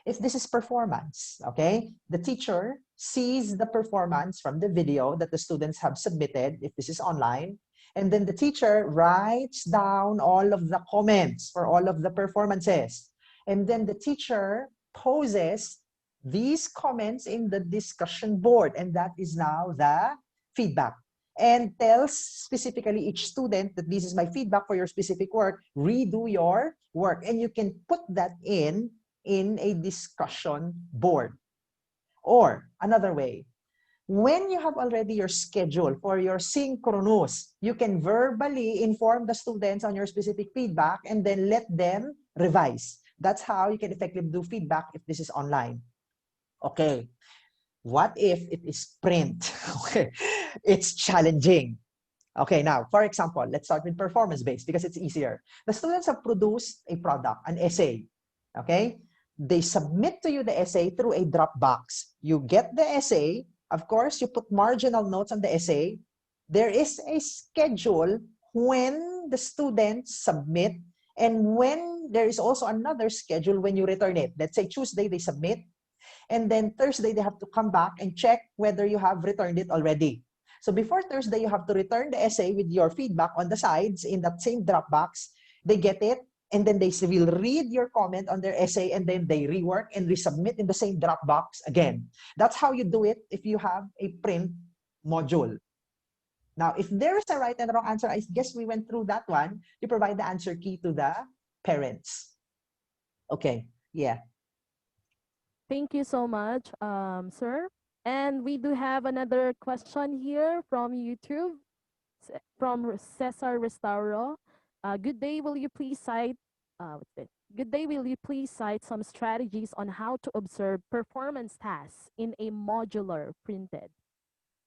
if this is performance, okay? The teacher sees the performance from the video that the students have submitted, if this is online, and then the teacher writes down all of the comments for all of the performances. And then the teacher poses these comments in the discussion board, and that is now the feedback. And tells specifically each student that this is my feedback for your specific work, redo your work. And you can put that in a discussion board. Or another way, when you have already your schedule for your synchronous, you can verbally inform the students on your specific feedback and then let them revise. That's how you can effectively do feedback if this is online. Okay, what if it is print? Okay, it's challenging. Okay, now, for example, let's start with performance-based because it's easier. The students have produced a product, an essay, okay? They submit to you the essay through a Dropbox. You get the essay. Of course, you put marginal notes on the essay. There is a schedule when the students submit and when there is also another schedule when you return it. Let's say Tuesday they submit, and then Thursday they have to come back and check whether you have returned it already. So before Thursday, you have to return the essay with your feedback on the sides in that same Dropbox. They get it, and then they will read your comment on their essay, and then they rework and resubmit in the same Dropbox again. That's how you do it if you have a print module. Now, if there is a right and wrong answer, I guess we went through that one. You provide the answer key to the parents. Okay, yeah. Thank you so much, sir. And we do have another question here from YouTube, from Cesar Restauro. Good day. Will you please cite? What's this? Good day. Will you please cite some strategies on how to observe performance tasks in a modular printed?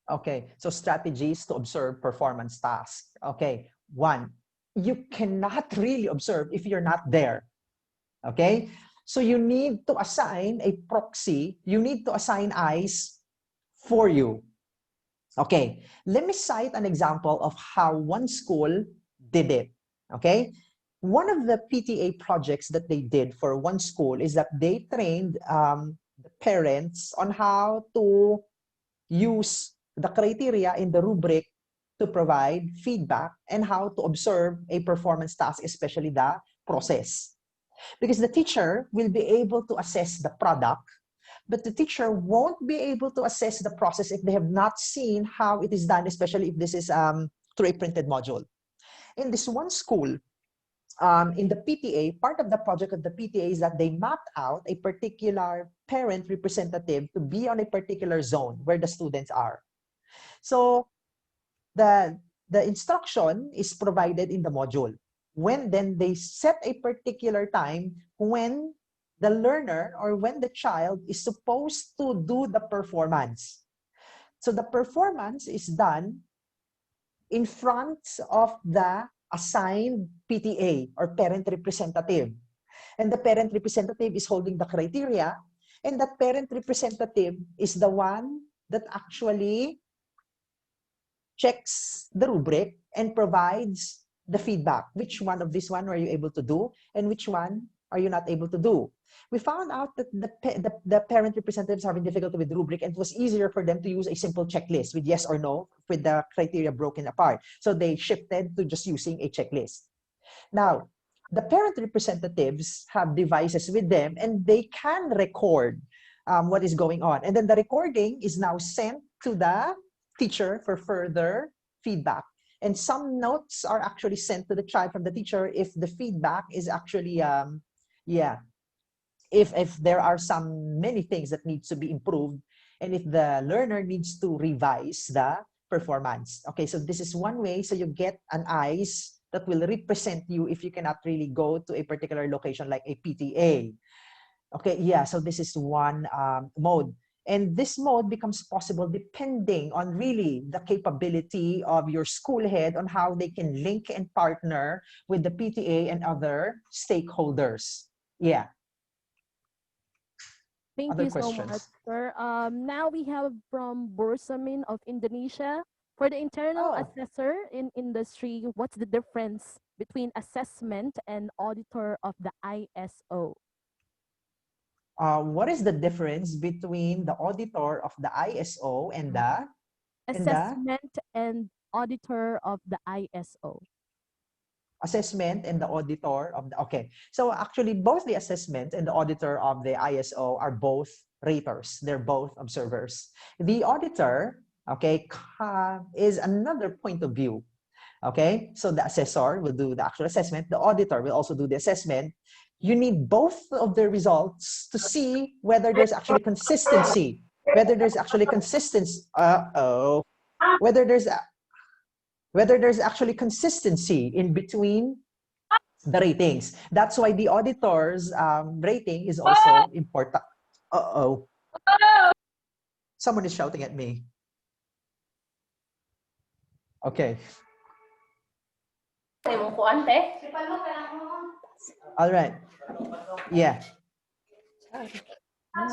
Okay, so strategies to observe performance tasks. Okay, one, you cannot really observe if you're not there. Okay, so you need to assign a proxy, you need to assign eyes for you. Okay, let me cite an example of how one school did it. Okay, one of the PTA projects that they did for one school is that they trained the parents on how to use the criteria in the rubric to provide feedback and how to observe a performance task, especially the process. Because the teacher will be able to assess the product, but the teacher won't be able to assess the process if they have not seen how it is done, especially if this is through a printed module. In this one school, in the PTA, part of the project of the PTA is that they mapped out a particular parent representative to be on a particular zone where the students are. So the instruction is provided in the module. When then they set a particular time when the learner or when the child is supposed to do the performance. So the performance is done in front of the assigned PTA or parent representative. And the parent representative is holding the criteria, and that parent representative is the one that actually checks the rubric and provides the feedback. Which one of this one are you able to do, and which one are you not able to do? We found out that the parent representatives having difficulty with rubric, and it was easier for them to use a simple checklist with yes or no with the criteria broken apart. So they shifted to just using a checklist. Now, the parent representatives have devices with them, and they can record what is going on. And then the recording is now sent to the teacher for further feedback. And some notes are actually sent to the child from the teacher if the feedback is actually, if there are many things that needs to be improved, and if the learner needs to revise the performance. Okay, so this is one way. So you get an eyes that will represent you if you cannot really go to a particular location like a PTA. Okay, yeah, so this is one mode. And this mode becomes possible depending on really the capability of your school head on how they can link and partner with the PTA and other stakeholders. Yeah. Thank Other you so much, questions? sir. Now we have from Bursamin of Indonesia. For the internal Oh, assessor in industry, what's the difference between assessment and auditor of the ISO? what is the difference between the auditor of the ISO and the Assessment and auditor of the ISO. assessment and the auditor of the, okay. So actually both the assessment and the auditor of the ISO are both raters. They're both observers. The auditor, okay, is another point of view. Okay, so the assessor will do the actual assessment. The auditor will also do the assessment. You need both of the results to see whether there's actually consistency, whether there's actually consistency, whether there's actually consistency in between the ratings. That's why the auditor's rating is also important. Uh-oh. Someone is shouting at me. Okay. All right. Yeah.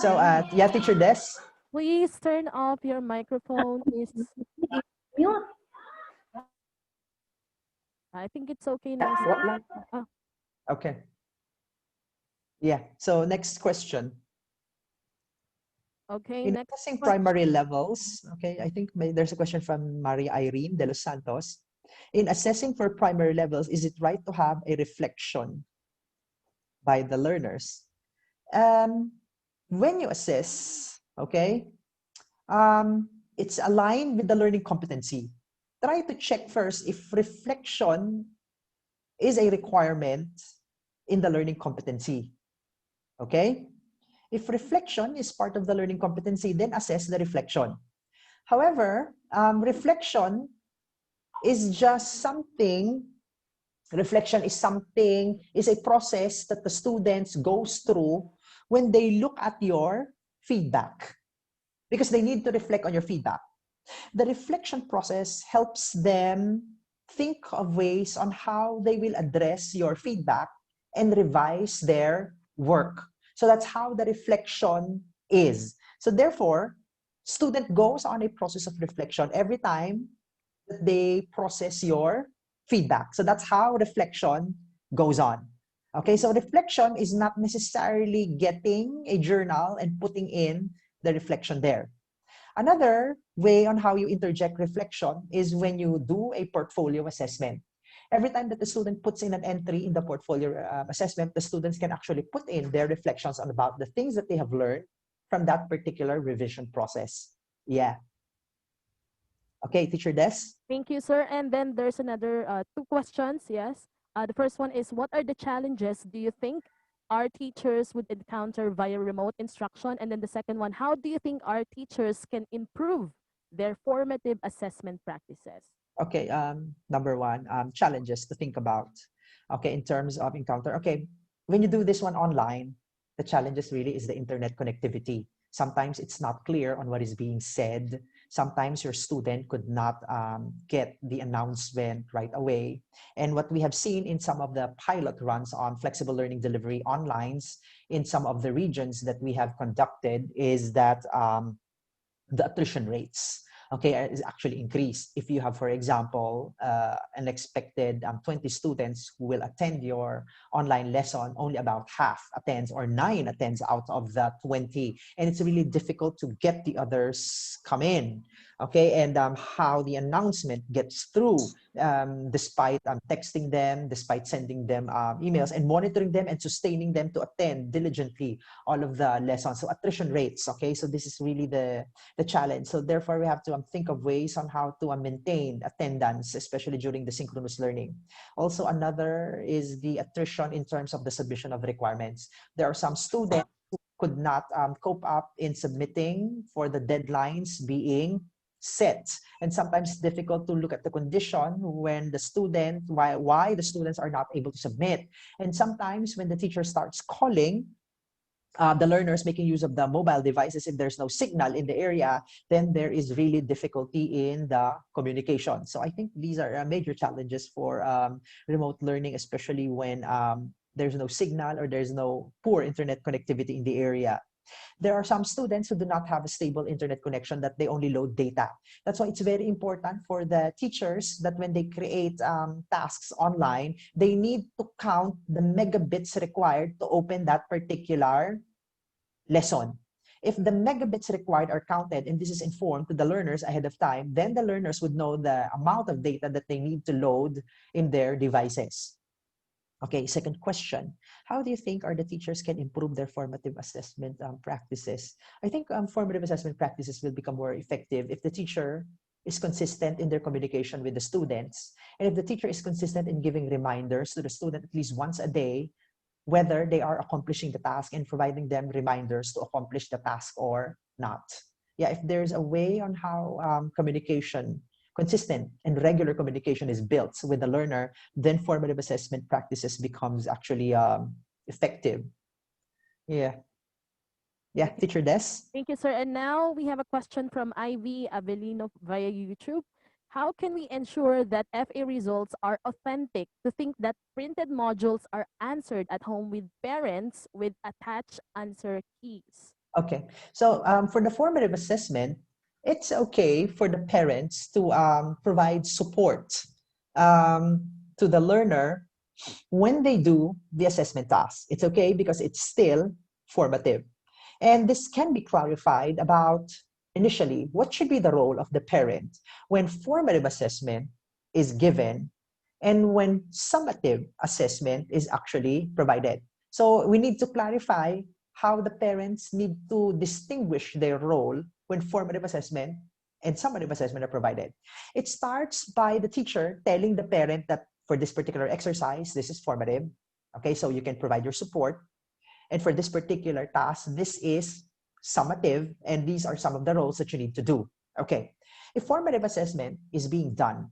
So, yeah, Teacher Des. Please turn off your microphone, please. I think it's okay now, sir. Okay. Yeah. So next question. Okay, In next assessing question. primary levels, okay, I think there's a question from Maria Irene de los Santos. In assessing for primary levels, is it right to have a reflection by the learners? When you assess, okay, it's aligned with the learning competency. Try to check first if reflection is a requirement in the learning competency. Okay? If reflection is part of the learning competency, then assess the reflection. However, reflection is just something, is a process that the students goes through when they look at your feedback, because they need to reflect on your feedback. The reflection process helps them think of ways on how they will address your feedback and revise their work. So that's how the reflection is. So therefore, student goes on a process of reflection every time that they process your feedback. So that's how reflection goes on. Okay, so reflection is not necessarily getting a journal and putting in the reflection there. Another way on how you interject reflection is when you do a portfolio assessment. Every time that the student puts in an entry in the portfolio assessment, the students can actually put in their reflections on about the things that they have learned from that particular revision process. Yeah. Okay, Teacher Des? Thank you, sir. And then there's another two questions, yes. The first one is, what are the challenges do you think our teachers would encounter via remote instruction? And then the second one, how do you think our teachers can improve their formative assessment practices? Okay, number one, challenges to think about. Okay, in terms of encounter. Okay, when you do this one online, the challenges really is the internet connectivity. Sometimes it's not clear on what is being said. Sometimes your student could not get the announcement right away. And what we have seen in some of the pilot runs on flexible learning delivery online in some of the regions that we have conducted is that the attrition rates, okay, is actually increased. If you have, for example, an expected 20 students who will attend your online lesson, only about half attends or 9 attends out of the 20. And it's really difficult to get the others come in, okay? And how the announcement gets through, despite texting them, despite sending them emails and monitoring them and sustaining them to attend diligently all of the lessons. So attrition rates, okay? So this is really the challenge. So therefore, we have to think of ways on how to maintain attendance, especially during the synchronous learning. Also, another is the attrition in terms of the submission of requirements. There are some students who could not cope up in submitting for the deadlines being set. And sometimes it's difficult to look at the condition when the student, why the students are not able to submit. And sometimes when the teacher starts calling, the learners making use of the mobile devices, if there's no signal in the area, then there is really difficulty in the communication. So I think these are major challenges for remote learning, especially when there's no signal or there's no poor internet connectivity in the area. There are some students who do not have a stable internet connection, that they only load data. That's why it's very important for the teachers that when they create tasks online, they need to count the megabits required to open that particular lesson. If the megabits required are counted and this is informed to the learners ahead of time, then the learners would know the amount of data that they need to load in their devices. Okay, second question. How do you think the teachers can improve their formative assessment practices? I think formative assessment practices will become more effective if the teacher is consistent in their communication with the students, and if the teacher is consistent in giving reminders to the student at least once a day, whether they are accomplishing the task and providing them reminders to accomplish the task or not. Yeah, if there's a way on how consistent and regular communication is built with the learner, then formative assessment practices becomes actually effective. Yeah. Yeah, Teacher Des? Thank you, sir. And now we have a question from Ivy Avelino via YouTube. How can we ensure that FA results are authentic to think that printed modules are answered at home with parents with attached answer keys? Okay, so for the formative assessment, it's okay for the parents to provide support to the learner when they do the assessment task. It's okay because it's still formative. And this can be clarified about initially what should be the role of the parent when formative assessment is given and when summative assessment is actually provided. So we need to clarify how the parents need to distinguish their role when formative assessment and summative assessment are provided. It starts by the teacher telling the parent that for this particular exercise, this is formative. Okay, so you can provide your support. And for this particular task, this is summative, and these are some of the roles that you need to do. Okay, if formative assessment is being done,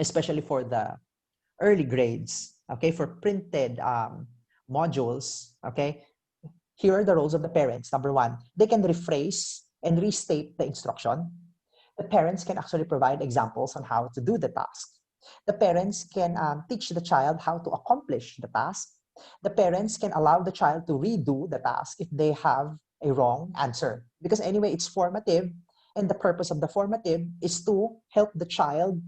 especially for the early grades, okay, for printed modules, okay, here are the roles of the parents. Number one, they can rephrase and restate the instruction. The parents can actually provide examples on how to do the task. The parents can teach the child how to accomplish the task. The parents can allow the child to redo the task if they have a wrong answer. Because anyway, it's formative, and the purpose of the formative is to help the child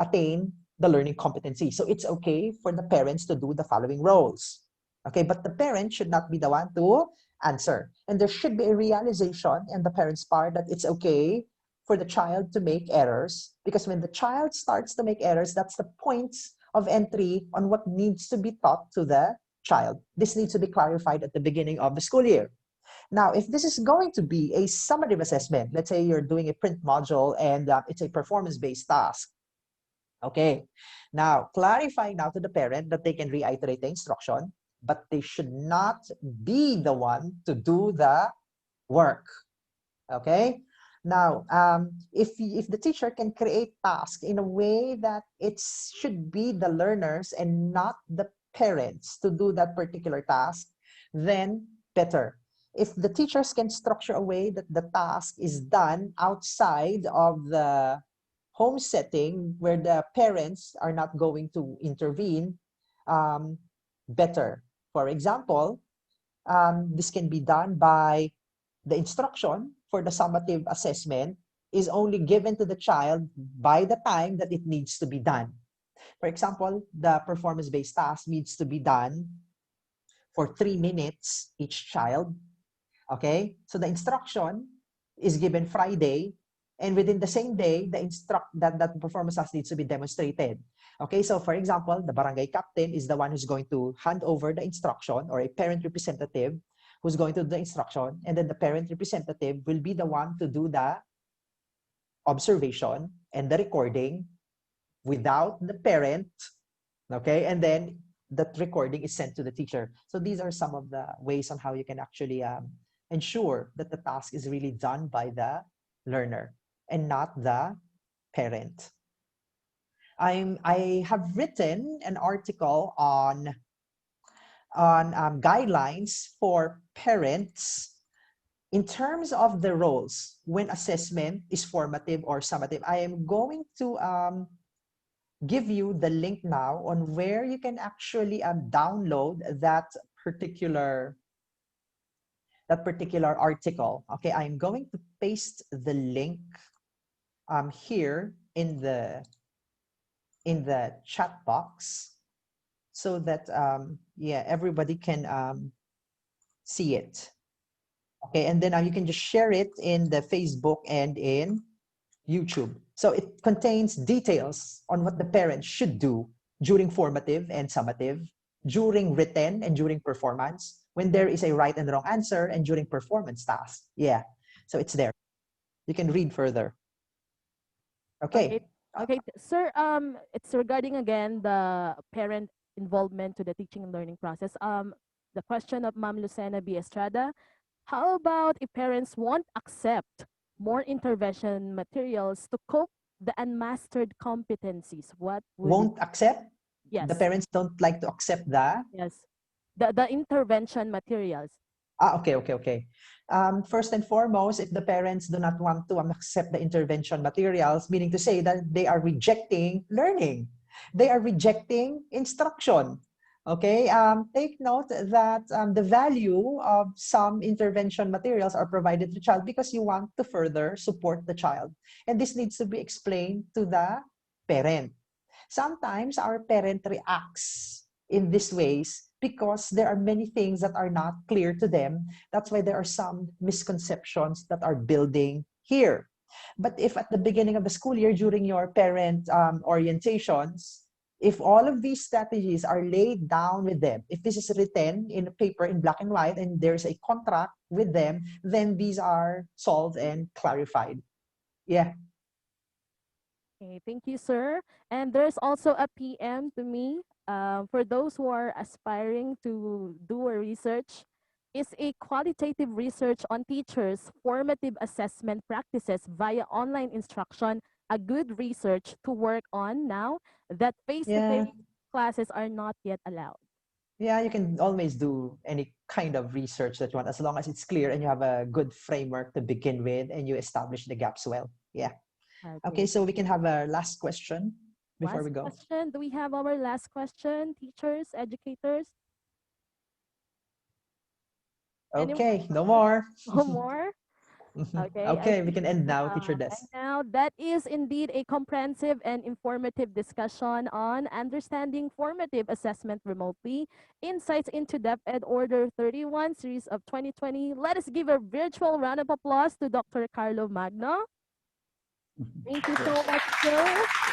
attain the learning competency. So it's okay for the parents to do the following roles. Okay, but the parent should not be the one to answer. And there should be a realization in the parent's part that it's okay for the child to make errors, because when the child starts to make errors, that's the points of entry on what needs to be taught to the child. This needs to be clarified at the beginning of the school year. Now, if this is going to be a summative assessment, let's say you're doing a print module and it's a performance-based task. Okay, now clarifying now to the parent that they can reiterate the instruction, but they should not be the one to do the work. Okay, now if the teacher can create tasks in a way that it should be the learners and not the parents to do that particular task, then better. If the teachers can structure a way that the task is done outside of the home setting where the parents are not going to intervene, better. For example, this can be done by the instruction for the summative assessment is only given to the child by the time that it needs to be done. For example, the performance-based task needs to be done for 3 minutes each child. Okay, so the instruction is given Friday, and within the same day, that performance task needs to be demonstrated. Okay, so for example, the barangay captain is the one who's going to hand over the instruction, or a parent representative who's going to do the instruction, and then the parent representative will be the one to do the observation and the recording without the parent. Okay, and then that recording is sent to the teacher. So these are some of the ways on how you can actually ensure that the task is really done by the learner and not the parent. I have written an article on guidelines for parents in terms of the roles when assessment is formative or summative. I am going to give you the link now on where you can actually download that particular article. Okay, I'm going to paste the link here in the chat box so that yeah, everybody can see it. Okay, and then you can just share it in the Facebook and in YouTube. So it contains details on what the parents should do during formative and summative, during written and during performance, when there is a right and wrong answer, and during performance task. Yeah, so it's there. You can read further. Okay. Okay. Okay, sir. It's regarding again the parent involvement to the teaching and learning process. The question of Ma'am Lucena B. Estrada. How about if parents won't accept more intervention materials to cope the unmastered competencies? What would it? Won't accept? The Yes, parents don't like to accept that? yes. The intervention materials. Okay. First and foremost, if the parents do not want to accept the intervention materials, meaning to say that they are rejecting learning, they are rejecting instruction. Okay, take note that the value of some intervention materials are provided to the child because you want to further support the child. And this needs to be explained to the parent. Sometimes our parent reacts in these ways because there are many things that are not clear to them. That's why there are some misconceptions that are building here. But if at the beginning of the school year, during your parent orientations, if all of these strategies are laid down with them, if this is written in a paper in black and white and there's a contract with them, then these are solved and clarified. Yeah. Okay, thank you, sir. And there's also a PM to me. For those who are aspiring to do a research, is a qualitative research on teachers' formative assessment practices via online instruction a good research to work on now that Yeah. face-to-face classes are not yet allowed? Yeah, you can always do any kind of research that you want as long as it's clear and you have a good framework to begin with and you establish the gaps well. Yeah. Okay, Okay. so we can have a last question before Last we go. question. Do we have our last question, teachers, educators? Anyone? Okay, no more. No more? Okay, I Okay, we think can end now, Teacher Des. and now that is indeed a comprehensive and informative discussion on understanding formative assessment remotely, insights into DepEd Order 31 series of 2020. Let us give a virtual round of applause to Dr. Carlo Magno. Thank you so much, sir.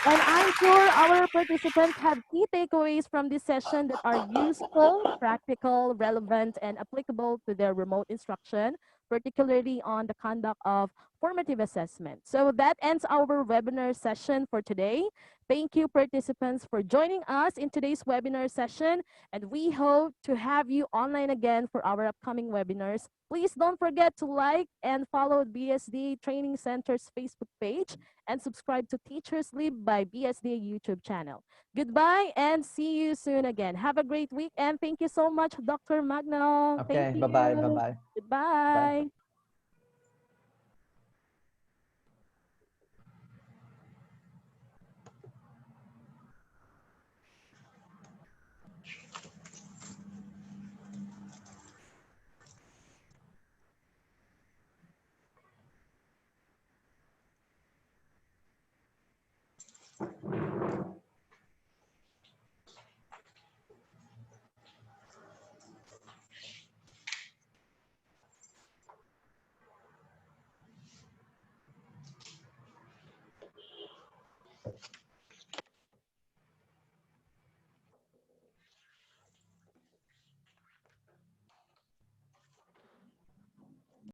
And I'm sure our participants have key takeaways from this session that are useful, practical, relevant, and applicable to their remote instruction, particularly on the conduct of formative assessment. So that ends our webinar session for today. Thank you, participants, for joining us in today's webinar session, and we hope to have you online again for our upcoming webinars. Please don't forget to like and follow BSD Training Center's Facebook page and subscribe to Teachers Live by BSD YouTube channel. Goodbye and see you soon again. Have a great week and thank you so much, Dr. Magno. Thank Okay, bye-bye, you. bye-bye. Bye. Goodbye.